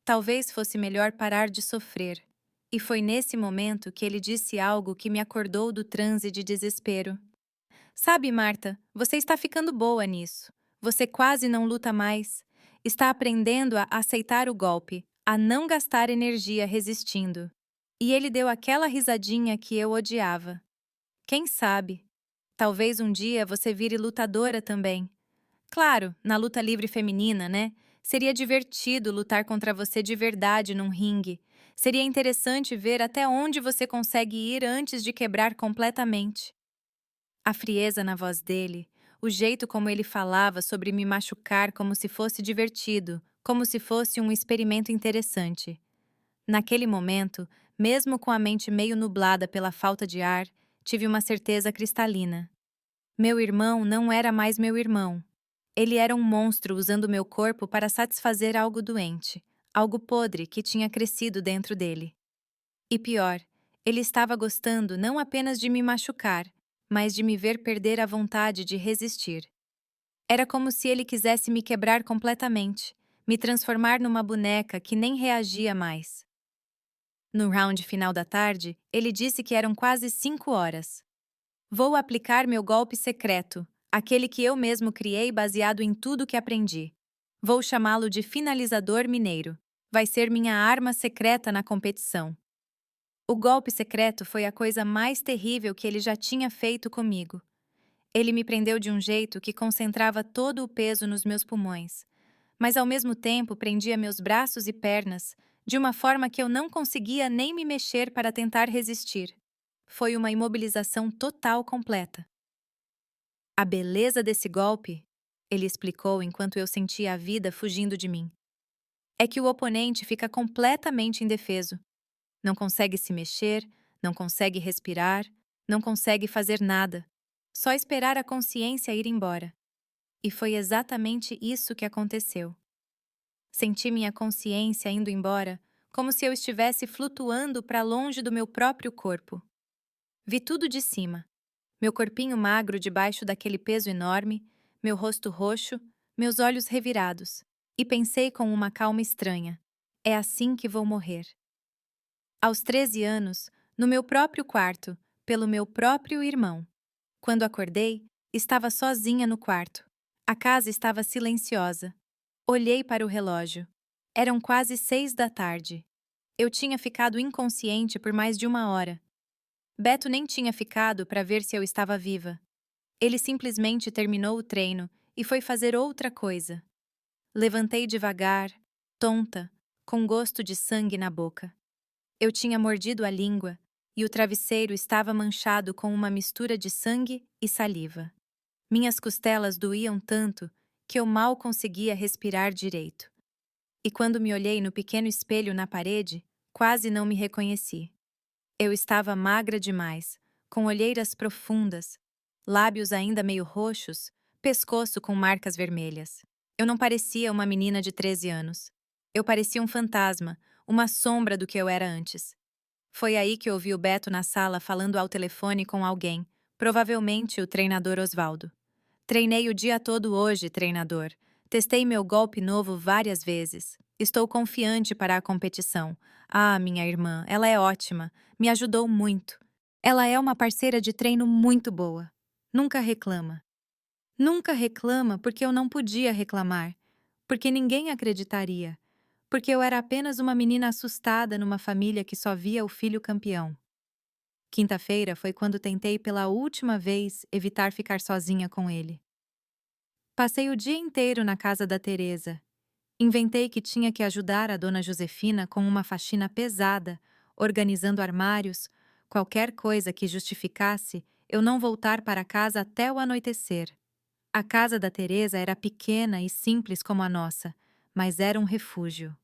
Talvez fosse melhor parar de sofrer. E foi nesse momento que ele disse algo que me acordou do transe de desespero. Sabe, Marta, você está ficando boa nisso. Você quase não luta mais. Está aprendendo a aceitar o golpe, a não gastar energia resistindo. E ele deu aquela risadinha que eu odiava. Quem sabe? Talvez um dia você vire lutadora também. Claro, na luta livre feminina, né? Seria divertido lutar contra você de verdade num ringue. Seria interessante ver até onde você consegue ir antes de quebrar completamente. A frieza na voz dele, o jeito como ele falava sobre me machucar como se fosse divertido, como se fosse um experimento interessante. Naquele momento, mesmo com a mente meio nublada pela falta de ar, tive uma certeza cristalina. Meu irmão não era mais meu irmão. Ele era um monstro usando meu corpo para satisfazer algo doente, algo podre que tinha crescido dentro dele. E pior, ele estava gostando não apenas de me machucar, mas de me ver perder a vontade de resistir. Era como se ele quisesse me quebrar completamente, me transformar numa boneca que nem reagia mais. No round final da tarde, ele disse que eram quase 5 horas. Vou aplicar meu golpe secreto, aquele que eu mesmo criei baseado em tudo que aprendi. Vou chamá-lo de finalizador mineiro. Vai ser minha arma secreta na competição. O golpe secreto foi a coisa mais terrível que ele já tinha feito comigo. Ele me prendeu de um jeito que concentrava todo o peso nos meus pulmões, mas ao mesmo tempo prendia meus braços e pernas, de uma forma que eu não conseguia nem me mexer para tentar resistir. Foi uma imobilização total completa. A beleza desse golpe, ele explicou enquanto eu sentia a vida fugindo de mim, é que o oponente fica completamente indefeso. Não consegue se mexer, não consegue respirar, não consegue fazer nada. Só esperar a consciência ir embora. E foi exatamente isso que aconteceu. Senti minha consciência indo embora, como se eu estivesse flutuando para longe do meu próprio corpo. Vi tudo de cima. Meu corpinho magro debaixo daquele peso enorme, meu rosto roxo, meus olhos revirados, e pensei com uma calma estranha: é assim que vou morrer. Aos 13 anos, no meu próprio quarto, pelo meu próprio irmão. Quando acordei, estava sozinha no quarto. A casa estava silenciosa. Olhei para o relógio. Eram quase 6 da tarde. Eu tinha ficado inconsciente por mais de 1 hora. Beto nem tinha ficado para ver se eu estava viva. Ele simplesmente terminou o treino e foi fazer outra coisa. Levantei devagar, tonta, com gosto de sangue na boca. Eu tinha mordido a língua e o travesseiro estava manchado com uma mistura de sangue e saliva. Minhas costelas doíam tanto que eu mal conseguia respirar direito. E quando me olhei no pequeno espelho na parede, quase não me reconheci. Eu estava magra demais, com olheiras profundas, lábios ainda meio roxos, pescoço com marcas vermelhas. Eu não parecia uma menina de 13 anos. Eu parecia um fantasma, uma sombra do que eu era antes. Foi aí que ouvi o Beto na sala falando ao telefone com alguém, provavelmente o treinador Osvaldo. Treinei o dia todo hoje, treinador. Testei meu golpe novo várias vezes. Estou confiante para a competição. Ah, minha irmã, ela é ótima. Me ajudou muito. Ela é uma parceira de treino muito boa. Nunca reclama. Nunca reclama porque eu não podia reclamar. Porque ninguém acreditaria. Porque eu era apenas uma menina assustada numa família que só via o filho campeão. Quinta-feira foi quando tentei pela última vez evitar ficar sozinha com ele. Passei o dia inteiro na casa da Teresa. Inventei que tinha que ajudar a dona Josefina com uma faxina pesada, organizando armários, qualquer coisa que justificasse eu não voltar para casa até o anoitecer. A casa da Teresa era pequena e simples como a nossa, mas era um refúgio.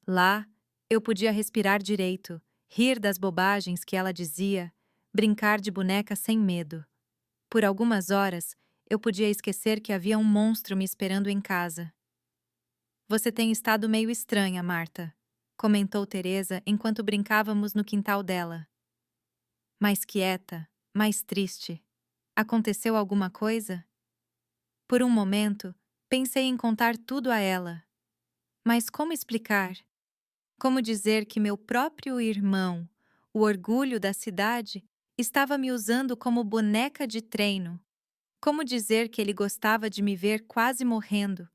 Lá, eu podia respirar direito, rir das bobagens que ela dizia, brincar de boneca sem medo. Por algumas horas, eu podia esquecer que havia um monstro me esperando em casa. Você tem estado meio estranha, Marta, comentou Teresa enquanto brincávamos no quintal dela. Mais quieta, mais triste. Aconteceu alguma coisa? Por um momento, pensei em contar tudo a ela. Mas como explicar? Como dizer que meu próprio irmão, o orgulho da cidade, estava me usando como boneca de treino? Como dizer que ele gostava de me ver quase morrendo?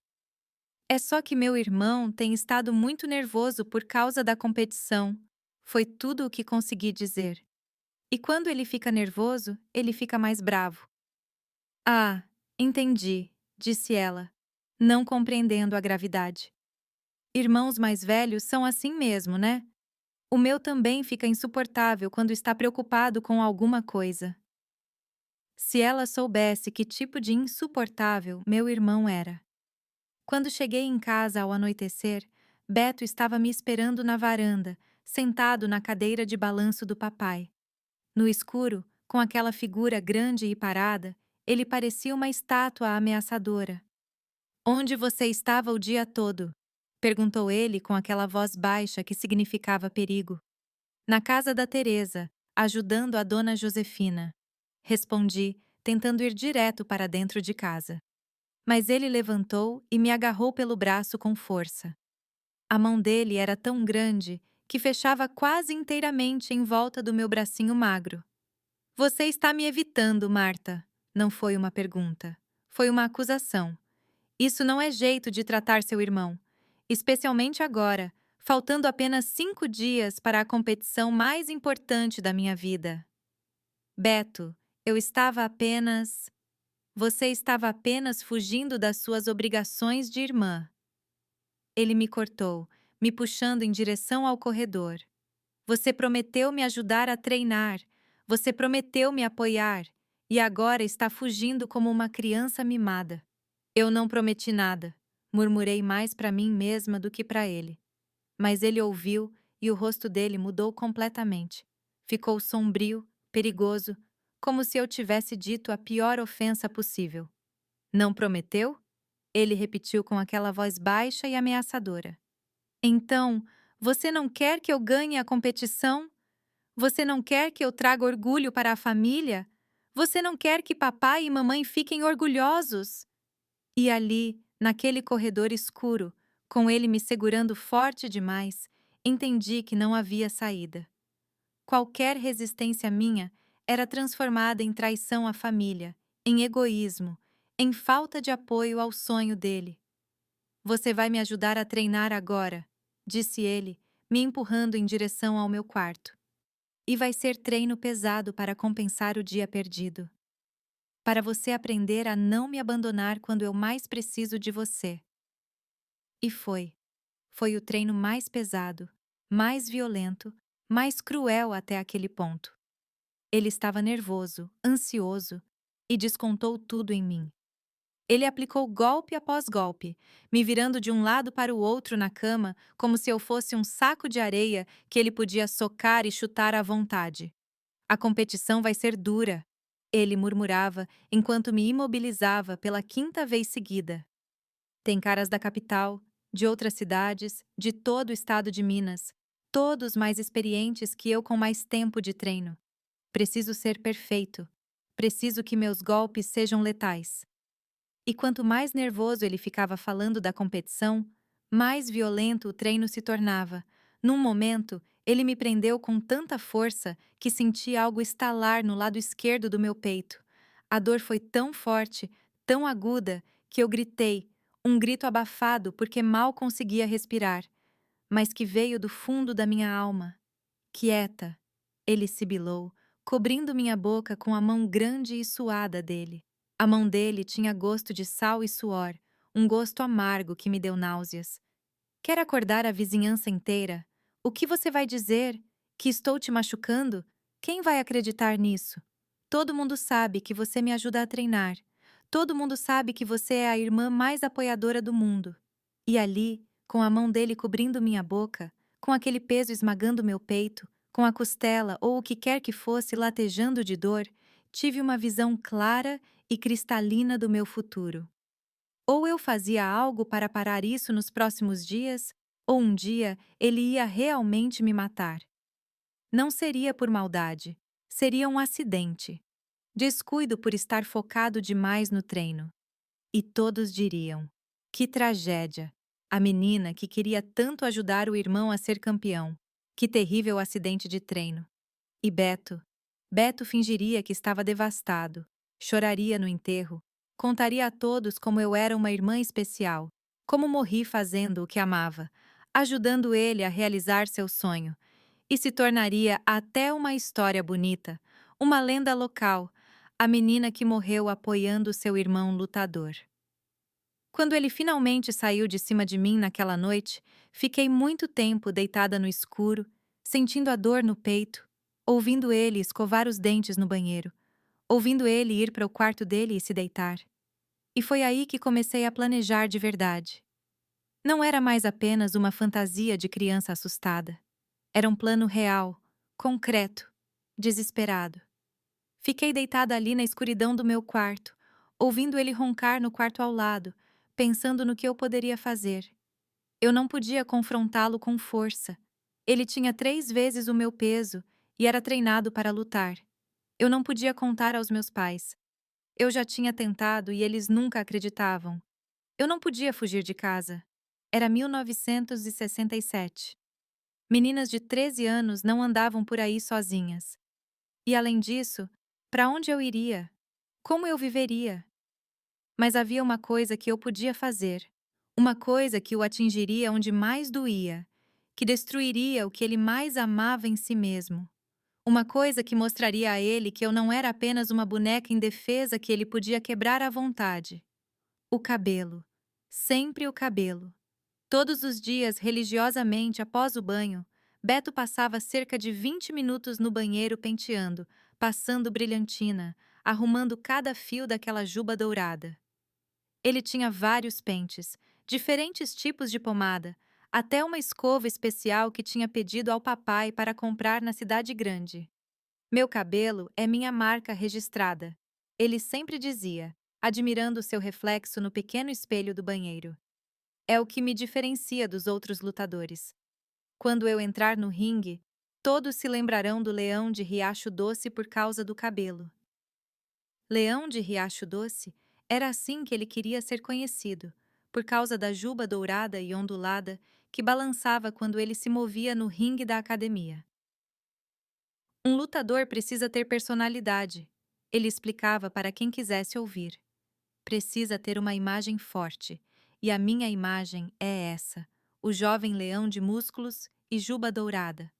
É só que meu irmão tem estado muito nervoso por causa da competição. Foi tudo o que consegui dizer. E quando ele fica nervoso, ele fica mais bravo. Ah, entendi, disse ela, não compreendendo a gravidade. Irmãos mais velhos são assim mesmo, né? O meu também fica insuportável quando está preocupado com alguma coisa. Se ela soubesse que tipo de insuportável meu irmão era. Quando cheguei em casa ao anoitecer, Beto estava me esperando na varanda, sentado na cadeira de balanço do papai. No escuro, com aquela figura grande e parada, ele parecia uma estátua ameaçadora. "Onde você estava o dia todo?" perguntou ele com aquela voz baixa que significava perigo. "Na casa da Teresa, ajudando a dona Josefina." Respondi, tentando ir direto para dentro de casa. Mas ele levantou e me agarrou pelo braço com força. A mão dele era tão grande que fechava quase inteiramente em volta do meu bracinho magro. "Você está me evitando, Marta." Não foi uma pergunta. Foi uma acusação. Isso não é jeito de tratar seu irmão. Especialmente agora, faltando apenas 5 dias para a competição mais importante da minha vida. Beto, eu estava apenas... Você estava apenas fugindo das suas obrigações de irmã. Ele me cortou, me puxando em direção ao corredor. Você prometeu me ajudar a treinar. Você prometeu me apoiar. E agora está fugindo como uma criança mimada. Eu não prometi nada. Murmurei mais para mim mesma do que para ele. Mas ele ouviu e o rosto dele mudou completamente. Ficou sombrio, perigoso, como se eu tivesse dito a pior ofensa possível. Não prometeu? Ele repetiu com aquela voz baixa e ameaçadora. Então, você não quer que eu ganhe a competição? Você não quer que eu traga orgulho para a família? Você não quer que papai e mamãe fiquem orgulhosos? E ali, Naquele corredor escuro, com ele me segurando forte demais, entendi que não havia saída. Qualquer resistência minha era transformada em traição à família, em egoísmo, em falta de apoio ao sonho dele. Você vai me ajudar a treinar agora, disse ele, me empurrando em direção ao meu quarto. E vai ser treino pesado para compensar o dia perdido. Para você aprender a não me abandonar quando eu mais preciso de você. E foi. Foi o treino mais pesado, mais violento, mais cruel até aquele ponto. Ele estava nervoso, ansioso e descontou tudo em mim. Ele aplicou golpe após golpe, me virando de um lado para o outro na cama, como se eu fosse um saco de areia que ele podia socar e chutar à vontade. A competição vai ser dura, ele murmurava enquanto me imobilizava pela quinta vez seguida. Tem caras da capital, de outras cidades, de todo o estado de Minas, todos mais experientes que eu com mais tempo de treino. Preciso ser perfeito. Preciso que meus golpes sejam letais. E quanto mais nervoso ele ficava falando da competição, mais violento o treino se tornava. Num momento, ele me prendeu com tanta força que senti algo estalar no lado esquerdo do meu peito. A dor foi tão forte, tão aguda, que eu gritei, um grito abafado porque mal conseguia respirar, mas que veio do fundo da minha alma. Quieta, ele sibilou, cobrindo minha boca com a mão grande e suada dele. A mão dele tinha gosto de sal e suor, um gosto amargo que me deu náuseas. Quer acordar a vizinhança inteira? O que você vai dizer? Que estou te machucando? Quem vai acreditar nisso? Todo mundo sabe que você me ajuda a treinar. Todo mundo sabe que você é a irmã mais apoiadora do mundo. E ali, com a mão dele cobrindo minha boca, com aquele peso esmagando meu peito, com a costela ou o que quer que fosse latejando de dor, tive uma visão clara e cristalina do meu futuro. Ou eu fazia algo para parar isso nos próximos dias, ou um dia ele ia realmente me matar. Não seria por maldade, seria um acidente. Descuido por estar focado demais no treino. E todos diriam: que tragédia! A menina que queria tanto ajudar o irmão a ser campeão. Que terrível acidente de treino. E Beto? Beto fingiria que estava devastado, choraria no enterro, contaria a todos como eu era uma irmã especial, como morri fazendo o que amava, ajudando ele a realizar seu sonho, e se tornaria até uma história bonita, uma lenda local, a menina que morreu apoiando seu irmão lutador. Quando ele finalmente saiu de cima de mim naquela noite, fiquei muito tempo deitada no escuro, sentindo a dor no peito, ouvindo ele escovar os dentes no banheiro, ouvindo ele ir para o quarto dele e se deitar. E foi aí que comecei a planejar de verdade. Não era mais apenas uma fantasia de criança assustada. Era um plano real, concreto, desesperado. Fiquei deitada ali na escuridão do meu quarto, ouvindo ele roncar no quarto ao lado, pensando no que eu poderia fazer. Eu não podia confrontá-lo com força. Ele tinha 3 vezes o meu peso e era treinado para lutar. Eu não podia contar aos meus pais. Eu já tinha tentado e eles nunca acreditavam. Eu não podia fugir de casa. Era 1967. Meninas de 13 anos não andavam por aí sozinhas. E além disso, para onde eu iria? Como eu viveria? Mas havia uma coisa que eu podia fazer. Uma coisa que o atingiria onde mais doía, que destruiria o que ele mais amava em si mesmo. Uma coisa que mostraria a ele que eu não era apenas uma boneca indefesa que ele podia quebrar à vontade. O cabelo. Sempre o cabelo. Todos os dias, religiosamente, após o banho, Beto passava cerca de 20 minutos no banheiro penteando, passando brilhantina, arrumando cada fio daquela juba dourada. Ele tinha vários pentes, diferentes tipos de pomada, até uma escova especial que tinha pedido ao papai para comprar na cidade grande. Meu cabelo é minha marca registrada, ele sempre dizia, admirando seu reflexo no pequeno espelho do banheiro. É o que me diferencia dos outros lutadores. Quando eu entrar no ringue, todos se lembrarão do Leão de Riacho Doce por causa do cabelo. Leão de Riacho Doce era assim que ele queria ser conhecido, por causa da juba dourada e ondulada que balançava quando ele se movia no ringue da academia. Um lutador precisa ter personalidade, ele explicava para quem quisesse ouvir. Precisa ter uma imagem forte, e a minha imagem é essa: o jovem leão de músculos e juba dourada.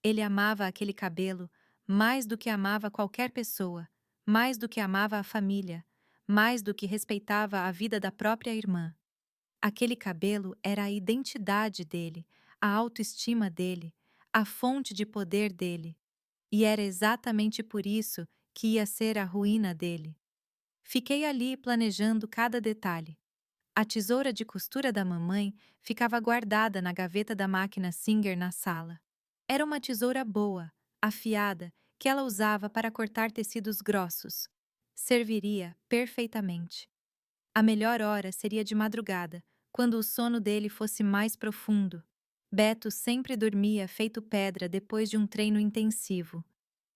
Ele amava aquele cabelo mais do que amava qualquer pessoa, mais do que amava a família, mais do que respeitava a vida da própria irmã. Aquele cabelo era a identidade dele, a autoestima dele, a fonte de poder dele. E era exatamente por isso que ia ser a ruína dele. Fiquei ali planejando cada detalhe. A tesoura de costura da mamãe ficava guardada na gaveta da máquina Singer na sala. Era uma tesoura boa, afiada, que ela usava para cortar tecidos grossos. Serviria perfeitamente. A melhor hora seria de madrugada, quando o sono dele fosse mais profundo. Beto sempre dormia feito pedra depois de um treino intensivo.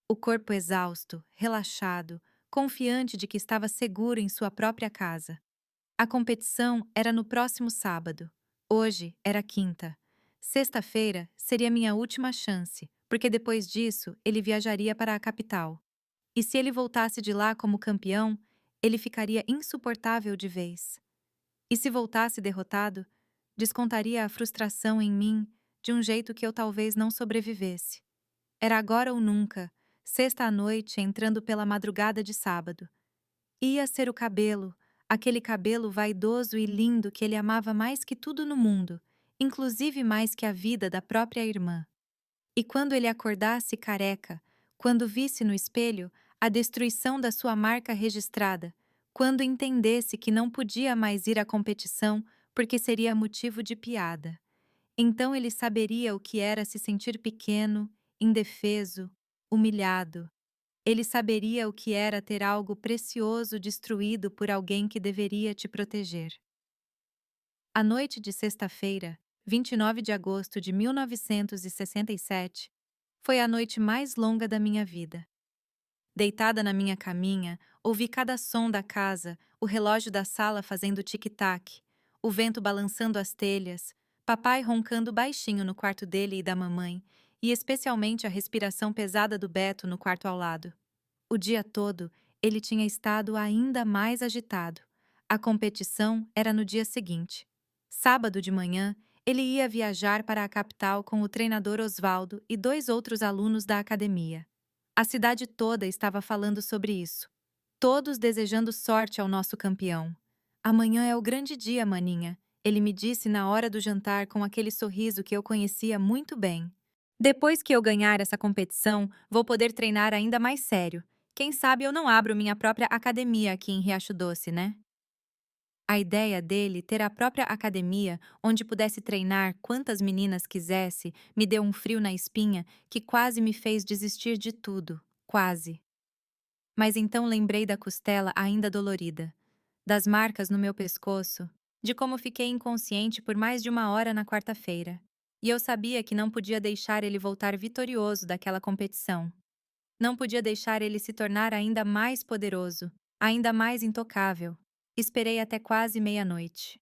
O corpo exausto, relaxado, confiante de que estava seguro em sua própria casa. A competição era no próximo sábado. Hoje era quinta. Sexta-feira seria minha última chance, porque depois disso ele viajaria para a capital. E se ele voltasse de lá como campeão, ele ficaria insuportável de vez. E se voltasse derrotado, descontaria a frustração em mim de um jeito que eu talvez não sobrevivesse. Era agora ou nunca, sexta à noite entrando pela madrugada de sábado. Ia ser o cabelo, aquele cabelo vaidoso e lindo que ele amava mais que tudo no mundo, inclusive mais que a vida da própria irmã. E quando ele acordasse careca, quando visse no espelho a destruição da sua marca registrada, quando entendesse que não podia mais ir à competição porque seria motivo de piada, então ele saberia o que era se sentir pequeno, indefeso, humilhado. Ele saberia o que era ter algo precioso destruído por alguém que deveria te proteger. A noite de sexta-feira, 29 de agosto de 1967, foi a noite mais longa da minha vida. Deitada na minha caminha, ouvi cada som da casa, o relógio da sala fazendo tic-tac, o vento balançando as telhas, papai roncando baixinho no quarto dele e da mamãe, e especialmente a respiração pesada do Beto no quarto ao lado. O dia todo, ele tinha estado ainda mais agitado. A competição era no dia seguinte. Sábado de manhã, ele ia viajar para a capital com o treinador Osvaldo e 2 outros alunos da academia. A cidade toda estava falando sobre isso. Todos desejando sorte ao nosso campeão. Amanhã é o grande dia, maninha, ele me disse na hora do jantar com aquele sorriso que eu conhecia muito bem. Depois que eu ganhar essa competição, vou poder treinar ainda mais sério. Quem sabe eu não abro minha própria academia aqui em Riacho Doce, né? A ideia dele ter a própria academia, onde pudesse treinar quantas meninas quisesse, me deu um frio na espinha que quase me fez desistir de tudo. Quase. Mas então lembrei da costela ainda dolorida, das marcas no meu pescoço, de como fiquei inconsciente por mais de 1 hora na quarta-feira. E eu sabia que não podia deixar ele voltar vitorioso daquela competição. Não podia deixar ele se tornar ainda mais poderoso, ainda mais intocável. Esperei até quase meia-noite.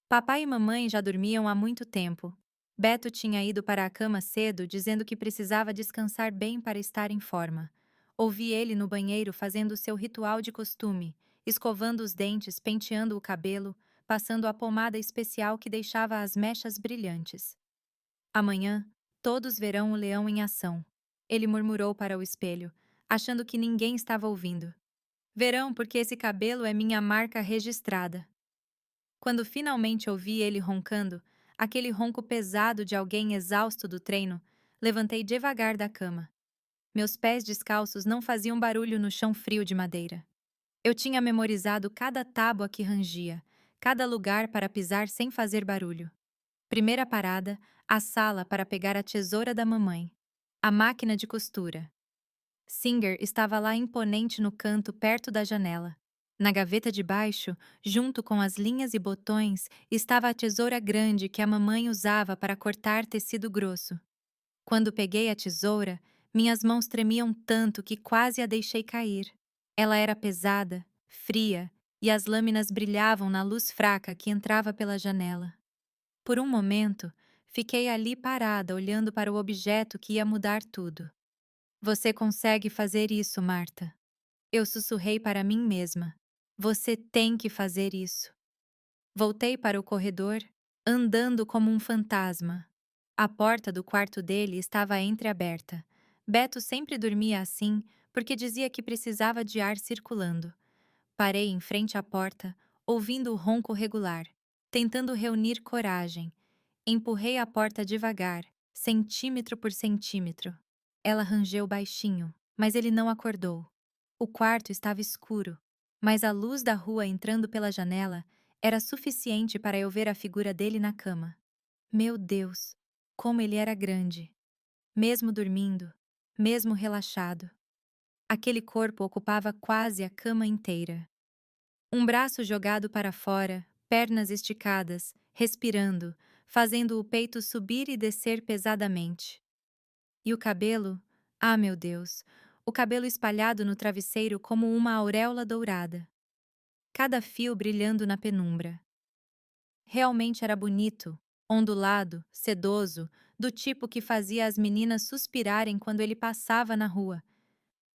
Papai e mamãe já dormiam há muito tempo. Beto tinha ido para a cama cedo, dizendo que precisava descansar bem para estar em forma. Ouvi ele no banheiro fazendo seu ritual de costume, escovando os dentes, penteando o cabelo, passando a pomada especial que deixava as mechas brilhantes. Amanhã, todos verão o leão em ação. Ele murmurou para o espelho, achando que ninguém estava ouvindo. Verão porque esse cabelo é minha marca registrada. Quando finalmente ouvi ele roncando, aquele ronco pesado de alguém exausto do treino, levantei devagar da cama. Meus pés descalços não faziam barulho no chão frio de madeira. Eu tinha memorizado cada tábua que rangia, cada lugar para pisar sem fazer barulho. Primeira parada, a sala para pegar a tesoura da mamãe. A máquina de costura. Singer estava lá imponente no canto perto da janela. Na gaveta de baixo, junto com as linhas e botões, estava a tesoura grande que a mamãe usava para cortar tecido grosso. Quando peguei a tesoura, minhas mãos tremiam tanto que quase a deixei cair. Ela era pesada, fria, e as lâminas brilhavam na luz fraca que entrava pela janela. Por um momento, fiquei ali parada olhando para o objeto que ia mudar tudo. Você consegue fazer isso, Marta. Eu sussurrei para mim mesma. Você tem que fazer isso. Voltei para o corredor, andando como um fantasma. A porta do quarto dele estava entreaberta. Beto sempre dormia assim, porque dizia que precisava de ar circulando. Parei em frente à porta, ouvindo o ronco regular, tentando reunir coragem. Empurrei a porta devagar, centímetro por centímetro. Ela rangeu baixinho, mas ele não acordou. O quarto estava escuro, mas a luz da rua entrando pela janela era suficiente para eu ver a figura dele na cama. Meu Deus, como ele era grande! Mesmo dormindo, mesmo relaxado. Aquele corpo ocupava quase a cama inteira. Um braço jogado para fora, pernas esticadas, respirando, fazendo o peito subir e descer pesadamente. E o cabelo? Ah, meu Deus! O cabelo espalhado no travesseiro como uma auréola dourada. Cada fio brilhando na penumbra. Realmente era bonito, ondulado, sedoso, do tipo que fazia as meninas suspirarem quando ele passava na rua.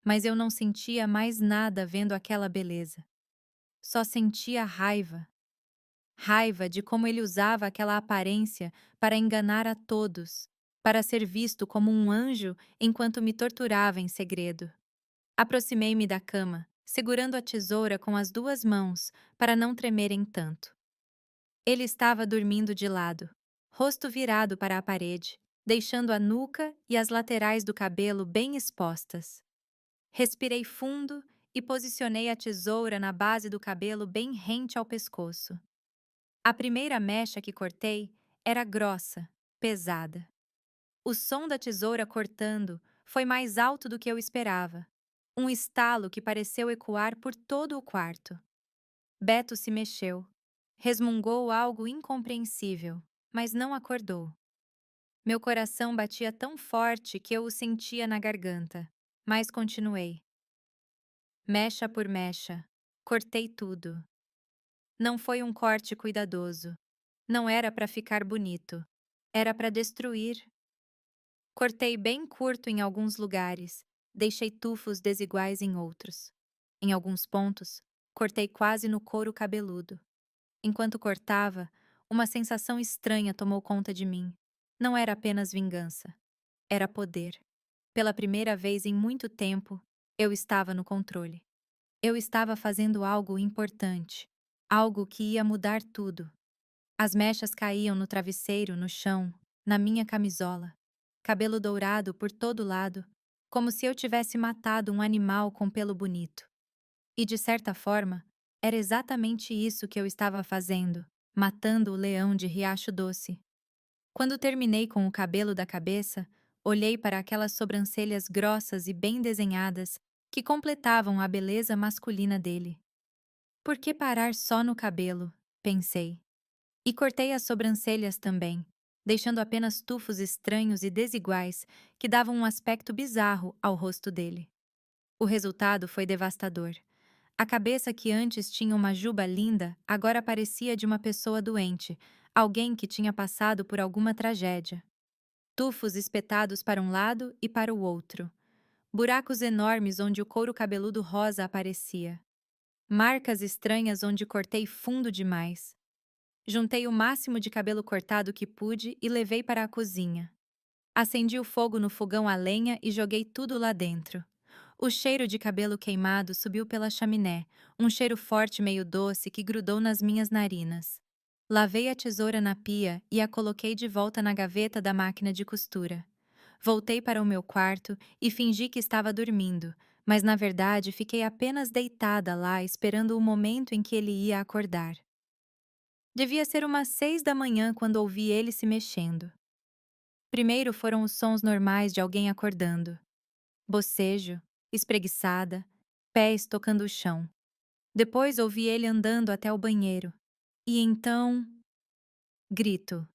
Mas eu não sentia mais nada vendo aquela beleza. Só sentia raiva. Raiva de como ele usava aquela aparência para enganar a todos, para ser visto como um anjo enquanto me torturava em segredo. Aproximei-me da cama, segurando a tesoura com as duas mãos para não tremerem tanto. Ele estava dormindo de lado, rosto virado para a parede, deixando a nuca e as laterais do cabelo bem expostas. Respirei fundo e posicionei a tesoura na base do cabelo bem rente ao pescoço. A primeira mecha que cortei era grossa, pesada. O som da tesoura cortando foi mais alto do que eu esperava. Um estalo que pareceu ecoar por todo o quarto. Beto se mexeu. Resmungou algo incompreensível, mas não acordou. Meu coração batia tão forte que eu o sentia na garganta, mas continuei. Mecha por mecha. Cortei tudo. Não foi um corte cuidadoso. Não era para ficar bonito. Era para destruir. Cortei bem curto em alguns lugares, deixei tufos desiguais em outros. Em alguns pontos, cortei quase no couro cabeludo. Enquanto cortava, uma sensação estranha tomou conta de mim. Não era apenas vingança. Era poder. Pela primeira vez em muito tempo, eu estava no controle. Eu estava fazendo algo importante. Algo que ia mudar tudo. As mechas caíam no travesseiro, no chão, na minha camisola. Cabelo dourado por todo lado, como se eu tivesse matado um animal com pelo bonito. E de certa forma, era exatamente isso que eu estava fazendo, matando o leão de Riacho Doce. Quando terminei com o cabelo da cabeça, olhei para aquelas sobrancelhas grossas e bem desenhadas que completavam a beleza masculina dele. Por que parar só no cabelo? Pensei. E cortei as sobrancelhas também, deixando apenas tufos estranhos e desiguais que davam um aspecto bizarro ao rosto dele. O resultado foi devastador. A cabeça que antes tinha uma juba linda agora parecia de uma pessoa doente, alguém que tinha passado por alguma tragédia. Tufos espetados para um lado e para o outro. Buracos enormes onde o couro cabeludo rosa aparecia. Marcas estranhas onde cortei fundo demais. Juntei o máximo de cabelo cortado que pude e levei para a cozinha. Acendi o fogo no fogão a lenha e joguei tudo lá dentro. O cheiro de cabelo queimado subiu pela chaminé, um cheiro forte meio doce que grudou nas minhas narinas. Lavei a tesoura na pia e a coloquei de volta na gaveta da máquina de costura. Voltei para o meu quarto e fingi que estava dormindo, mas na verdade fiquei apenas deitada lá esperando o momento em que ele ia acordar. Devia ser umas 6 da manhã quando ouvi ele se mexendo. Primeiro foram os sons normais de alguém acordando. Bocejo, espreguiçada, pés tocando o chão. Depois ouvi ele andando até o banheiro. E então... grito.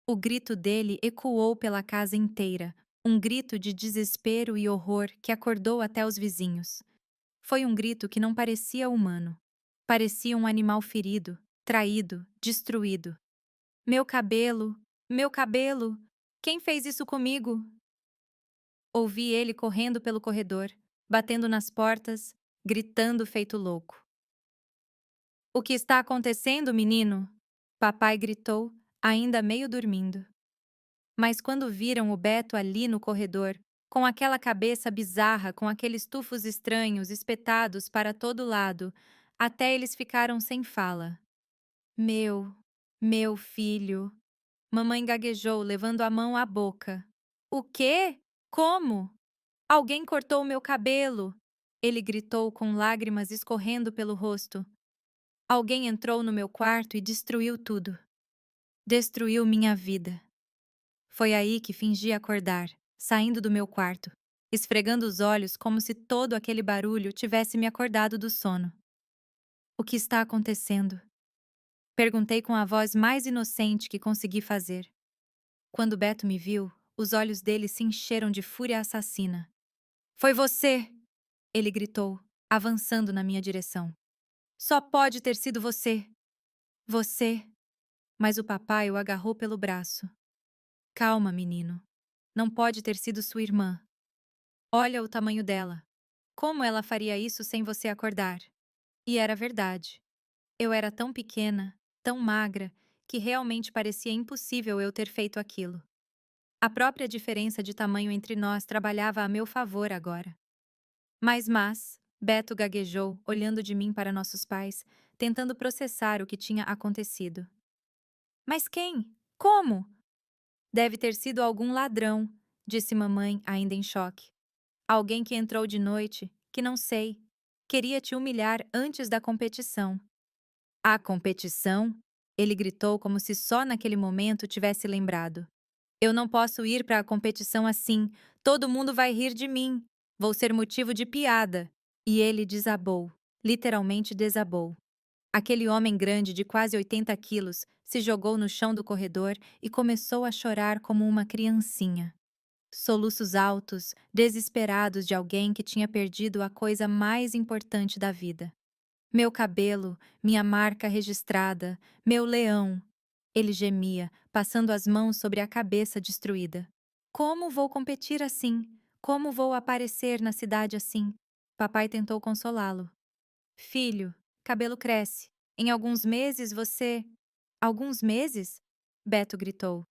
O grito dele ecoou pela casa inteira, um grito de desespero e horror que acordou até os vizinhos. Foi um grito que não parecia humano. Parecia um animal ferido, traído, destruído. Meu cabelo! Meu cabelo! Quem fez isso comigo? Ouvi ele correndo pelo corredor, batendo nas portas, gritando feito louco. O que está acontecendo, menino? Papai gritou, ainda meio dormindo. Mas quando viram o Beto ali no corredor, com aquela cabeça bizarra, com aqueles tufos estranhos espetados para todo lado, até eles ficaram sem fala. Meu, meu filho. Mamãe gaguejou, levando a mão à boca. O quê? Como? Alguém cortou o meu cabelo! Ele gritou com lágrimas escorrendo pelo rosto. Alguém entrou no meu quarto e destruiu tudo. Destruiu minha vida. Foi aí que fingi acordar, saindo do meu quarto, esfregando os olhos como se todo aquele barulho tivesse me acordado do sono. O que está acontecendo? Perguntei com a voz mais inocente que consegui fazer. Quando Beto me viu, os olhos dele se encheram de fúria assassina. Foi você! Ele gritou, avançando na minha direção. Só pode ter sido você! Você! Mas o papai o agarrou pelo braço. Calma, menino. Não pode ter sido sua irmã. Olha o tamanho dela. Como ela faria isso sem você acordar? E era verdade. Eu era tão pequena, tão magra, que realmente parecia impossível eu ter feito aquilo. A própria diferença de tamanho entre nós trabalhava a meu favor agora. Mas, Beto gaguejou, olhando de mim para nossos pais, tentando processar o que tinha acontecido. Mas quem? Como? Deve ter sido algum ladrão, disse mamãe, ainda em choque. Alguém que entrou de noite, que não sei. Queria te humilhar antes da competição. A competição? Ele gritou como se só naquele momento tivesse lembrado. Eu não posso ir para a competição assim. Todo mundo vai rir de mim. Vou ser motivo de piada. E ele desabou. Literalmente desabou. Aquele homem grande de quase 80 quilos se jogou no chão do corredor e começou a chorar como uma criancinha. Soluços altos, desesperados de alguém que tinha perdido a coisa mais importante da vida. Meu cabelo, minha marca registrada, meu leão. Ele gemia, passando as mãos sobre a cabeça destruída. Como vou competir assim? Como vou aparecer na cidade assim? Papai tentou consolá-lo. Filho, cabelo cresce. Em alguns meses você. Alguns meses? Beto gritou.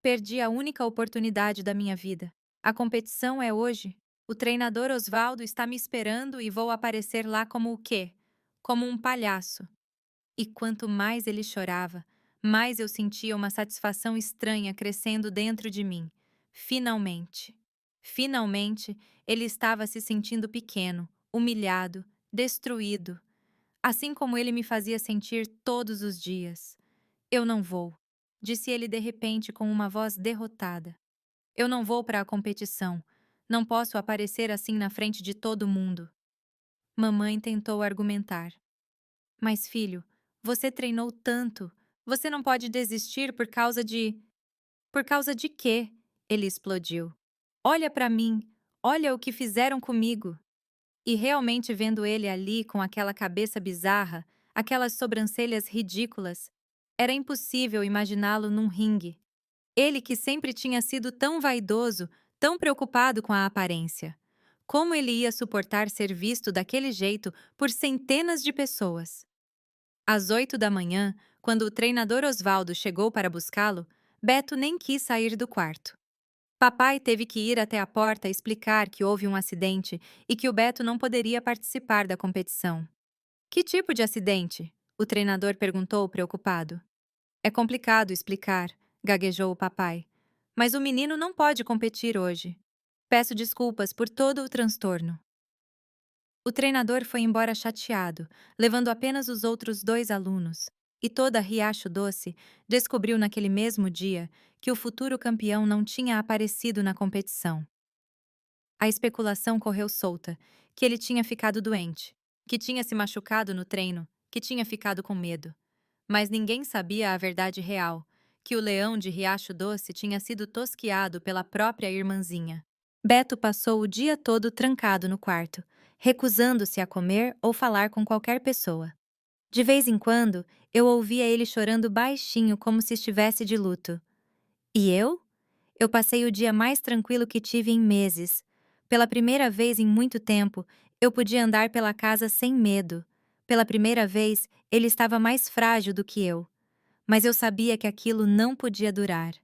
Perdi a única oportunidade da minha vida. A competição é hoje. O treinador Osvaldo está me esperando e vou aparecer lá como o quê? Como um palhaço. E quanto mais ele chorava, mais eu sentia uma satisfação estranha crescendo dentro de mim. Finalmente. Finalmente, ele estava se sentindo pequeno, humilhado, destruído. Assim como ele me fazia sentir todos os dias. Eu não vou, disse ele de repente com uma voz derrotada. Eu não vou para a competição. Não posso aparecer assim na frente de todo mundo. Mamãe tentou argumentar. Mas, filho, você treinou tanto. Você não pode desistir por causa de. Por causa de quê? Ele explodiu. Olha para mim. Olha o que fizeram comigo. E realmente vendo ele ali com aquela cabeça bizarra, aquelas sobrancelhas ridículas, era impossível imaginá-lo num ringue. Ele que sempre tinha sido tão vaidoso, tão preocupado com a aparência. Como ele ia suportar ser visto daquele jeito por centenas de pessoas? Às 8 da manhã, quando o treinador Osvaldo chegou para buscá-lo, Beto nem quis sair do quarto. Papai teve que ir até a porta explicar que houve um acidente e que o Beto não poderia participar da competição. Que tipo de acidente? O treinador perguntou preocupado. É complicado explicar, gaguejou o papai. Mas o menino não pode competir hoje. Peço desculpas por todo o transtorno. O treinador foi embora chateado, levando apenas os outros 2 alunos, e toda Riacho Doce descobriu naquele mesmo dia que o futuro campeão não tinha aparecido na competição. A especulação correu solta, que ele tinha ficado doente, que tinha se machucado no treino, que tinha ficado com medo. Mas ninguém sabia a verdade real, que o leão de Riacho Doce tinha sido tosquiado pela própria irmãzinha. Beto passou o dia todo trancado no quarto, recusando-se a comer ou falar com qualquer pessoa. De vez em quando, eu ouvia ele chorando baixinho como se estivesse de luto. E eu? Eu passei o dia mais tranquilo que tive em meses. Pela primeira vez em muito tempo, eu podia andar pela casa sem medo. Pela primeira vez, ele estava mais frágil do que eu. Mas eu sabia que aquilo não podia durar.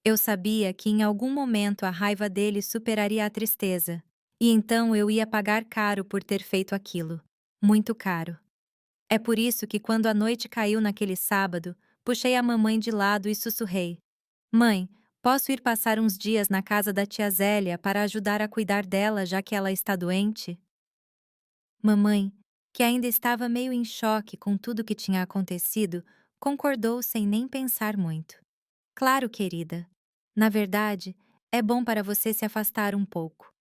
Eu sabia que em algum momento a raiva dele superaria a tristeza. E então eu ia pagar caro por ter feito aquilo. Muito caro. É por isso que quando a noite caiu naquele sábado, puxei a mamãe de lado e sussurrei: Mãe, posso ir passar uns dias na casa da tia Zélia para ajudar a cuidar dela já que ela está doente? Mamãe, que ainda estava meio em choque com tudo o que tinha acontecido, concordou sem nem pensar muito. Claro, querida. Na verdade, é bom para você se afastar um pouco.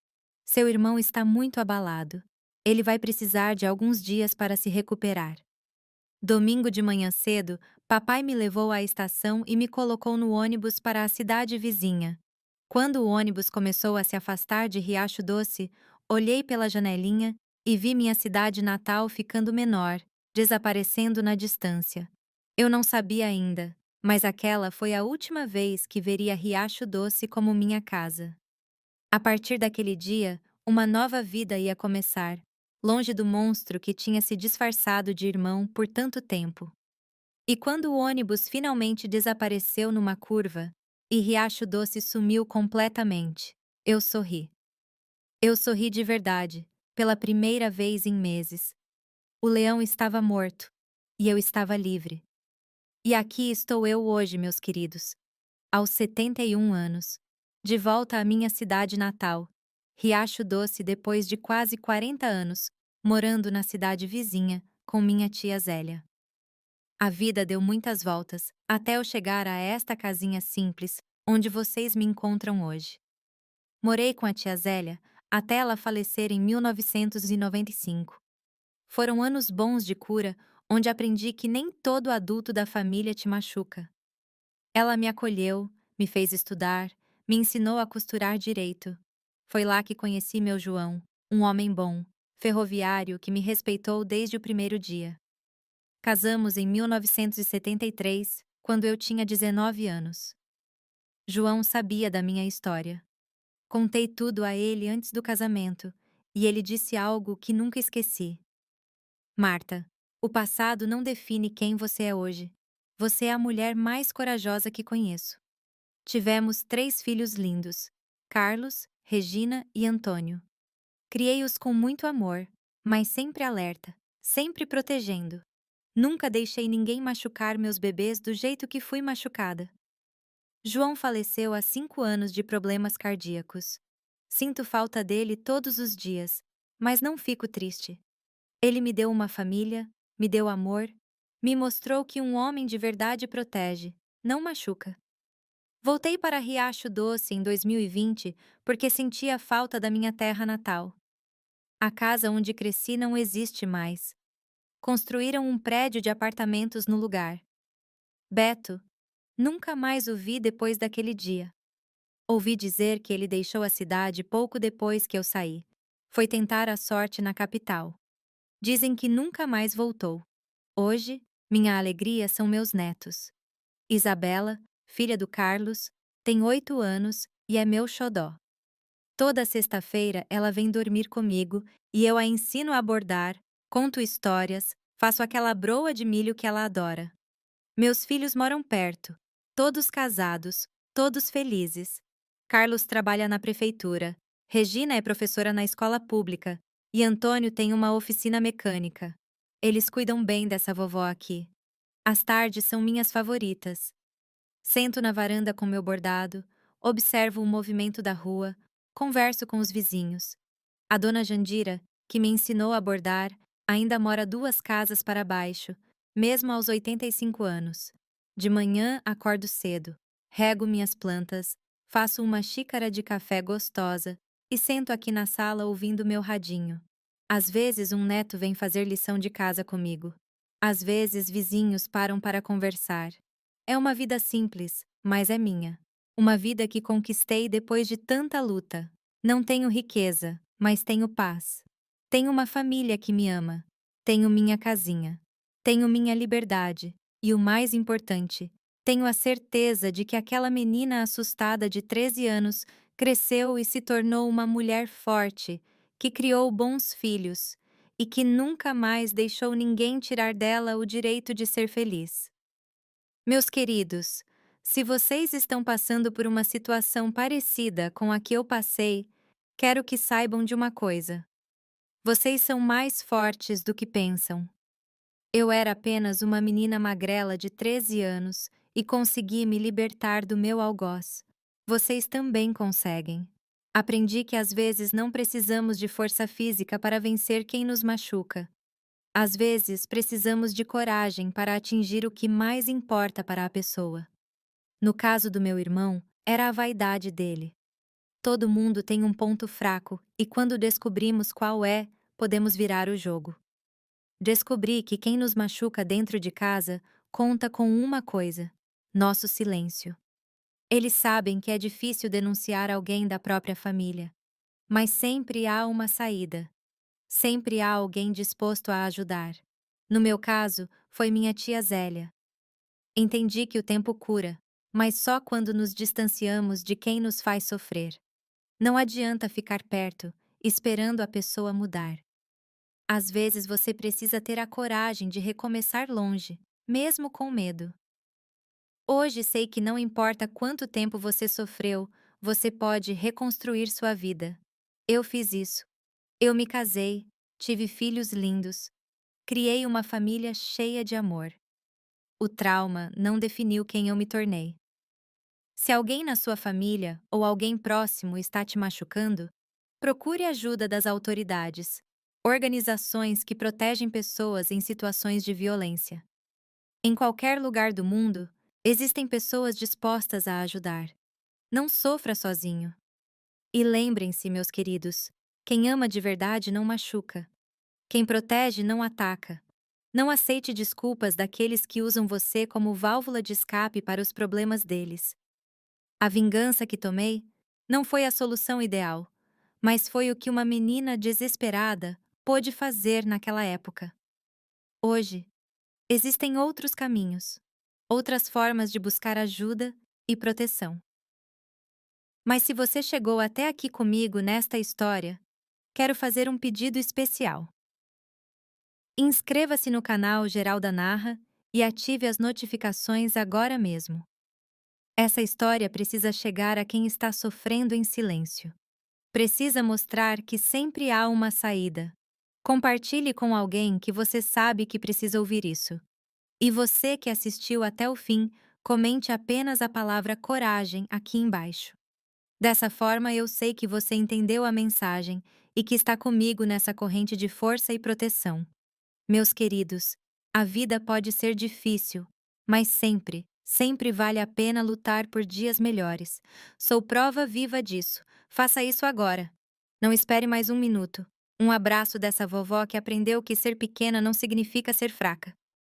Seu irmão está muito abalado. Ele vai precisar de alguns dias para se recuperar. Domingo de manhã cedo, papai me levou à estação e me colocou no ônibus para a cidade vizinha. Quando o ônibus começou a se afastar de Riacho Doce, olhei pela janelinha e vi minha cidade natal ficando menor, desaparecendo na distância. Eu não sabia ainda, mas aquela foi a última vez que veria Riacho Doce como minha casa. A partir daquele dia, uma nova vida ia começar, longe do monstro que tinha se disfarçado de irmão por tanto tempo. E quando o ônibus finalmente desapareceu numa curva, e Riacho Doce sumiu completamente, eu sorri. Eu sorri de verdade, pela primeira vez em meses. O leão estava morto, e eu estava livre. E aqui estou eu hoje, meus queridos, aos 71 anos, de volta à minha cidade natal, Riacho Doce, depois de quase 40 anos, morando na cidade vizinha, com minha tia Zélia. A vida deu muitas voltas, até eu chegar a esta casinha simples, onde vocês me encontram hoje. Morei com a tia Zélia até ela falecer em 1995. Foram anos bons de cura, onde aprendi que nem todo adulto da família te machuca. Ela me acolheu, me fez estudar, me ensinou a costurar direito. Foi lá que conheci meu João, um homem bom, ferroviário que me respeitou desde o primeiro dia. Casamos em 1973, quando eu tinha 19 anos. João sabia da minha história. Contei tudo a ele antes do casamento, e ele disse algo que nunca esqueci. Marta, o passado não define quem você é hoje. Você é a mulher mais corajosa que conheço. Tivemos 3 filhos lindos: Carlos, Regina e Antônio. Criei-os com muito amor, mas sempre alerta, sempre protegendo. Nunca deixei ninguém machucar meus bebês do jeito que fui machucada. João faleceu há 5 anos de problemas cardíacos. Sinto falta dele todos os dias, mas não fico triste. Ele me deu uma família, me deu amor, me mostrou que um homem de verdade protege, não machuca. Voltei para Riacho Doce em 2020 porque sentia falta da minha terra natal. A casa onde cresci não existe mais. Construíram um prédio de apartamentos no lugar. Beto, nunca mais o vi depois daquele dia. Ouvi dizer que ele deixou a cidade pouco depois que eu saí. Foi tentar a sorte na capital. Dizem que nunca mais voltou. Hoje, minha alegria são meus netos. Isabela, filha do Carlos, tem 8 anos e é meu xodó. Toda sexta-feira ela vem dormir comigo e eu a ensino a bordar, conto histórias, faço aquela broa de milho que ela adora. Meus filhos moram perto, todos casados, todos felizes. Carlos trabalha na prefeitura, Regina é professora na escola pública e Antônio tem uma oficina mecânica. Eles cuidam bem dessa vovó aqui. As tardes são minhas favoritas. Sento na varanda com meu bordado, observo o movimento da rua, converso com os vizinhos. A dona Jandira, que me ensinou a bordar, ainda mora 2 casas para baixo, mesmo aos 85 anos. De manhã acordo cedo, rego minhas plantas, faço uma xícara de café gostosa e sento aqui na sala ouvindo meu radinho. Às vezes um neto vem fazer lição de casa comigo. Às vezes vizinhos param para conversar. É uma vida simples, mas é minha. Uma vida que conquistei depois de tanta luta. Não tenho riqueza, mas tenho paz. Tenho uma família que me ama. Tenho minha casinha. Tenho minha liberdade. E o mais importante, tenho a certeza de que aquela menina assustada de 13 anos cresceu e se tornou uma mulher forte, que criou bons filhos e que nunca mais deixou ninguém tirar dela o direito de ser feliz. Meus queridos, se vocês estão passando por uma situação parecida com a que eu passei, quero que saibam de uma coisa: vocês são mais fortes do que pensam. Eu era apenas uma menina magrela de 13 anos e consegui me libertar do meu algoz. Vocês também conseguem. Aprendi que às vezes não precisamos de força física para vencer quem nos machuca. Às vezes precisamos de coragem para atingir o que mais importa para a pessoa. No caso do meu irmão, era a vaidade dele. Todo mundo tem um ponto fraco e quando descobrimos qual é, podemos virar o jogo. Descobri que quem nos machuca dentro de casa conta com uma coisa: nosso silêncio. Eles sabem que é difícil denunciar alguém da própria família, mas sempre há uma saída. Sempre há alguém disposto a ajudar. No meu caso, foi minha tia Zélia. Entendi que o tempo cura, mas só quando nos distanciamos de quem nos faz sofrer. Não adianta ficar perto, esperando a pessoa mudar. Às vezes você precisa ter a coragem de recomeçar longe, mesmo com medo. Hoje sei que não importa quanto tempo você sofreu, você pode reconstruir sua vida. Eu fiz isso. Eu me casei, tive filhos lindos, criei uma família cheia de amor. O trauma não definiu quem eu me tornei. Se alguém na sua família ou alguém próximo está te machucando, procure ajuda das autoridades, organizações que protegem pessoas em situações de violência. Em qualquer lugar do mundo, existem pessoas dispostas a ajudar. Não sofra sozinho. E lembrem-se, meus queridos, quem ama de verdade não machuca. Quem protege não ataca. Não aceite desculpas daqueles que usam você como válvula de escape para os problemas deles. A vingança que tomei não foi a solução ideal, mas foi o que uma menina desesperada pôde fazer naquela época. Hoje, existem outros caminhos, outras formas de buscar ajuda e proteção. Mas se você chegou até aqui comigo nesta história, quero fazer um pedido especial. Inscreva-se no canal Geralda Narra e ative as notificações agora mesmo. Essa história precisa chegar a quem está sofrendo em silêncio. Precisa mostrar que sempre há uma saída. Compartilhe com alguém que você sabe que precisa ouvir isso. E você que assistiu até o fim, comente apenas a palavra coragem aqui embaixo. Dessa forma eu sei que você entendeu a mensagem e que está comigo nessa corrente de força e proteção. Meus queridos, a vida pode ser difícil, mas sempre, sempre vale a pena lutar por dias melhores. Sou prova viva disso. Faça isso agora. Não espere mais um minuto. Um abraço dessa vovó que aprendeu que ser pequena não significa ser fraca.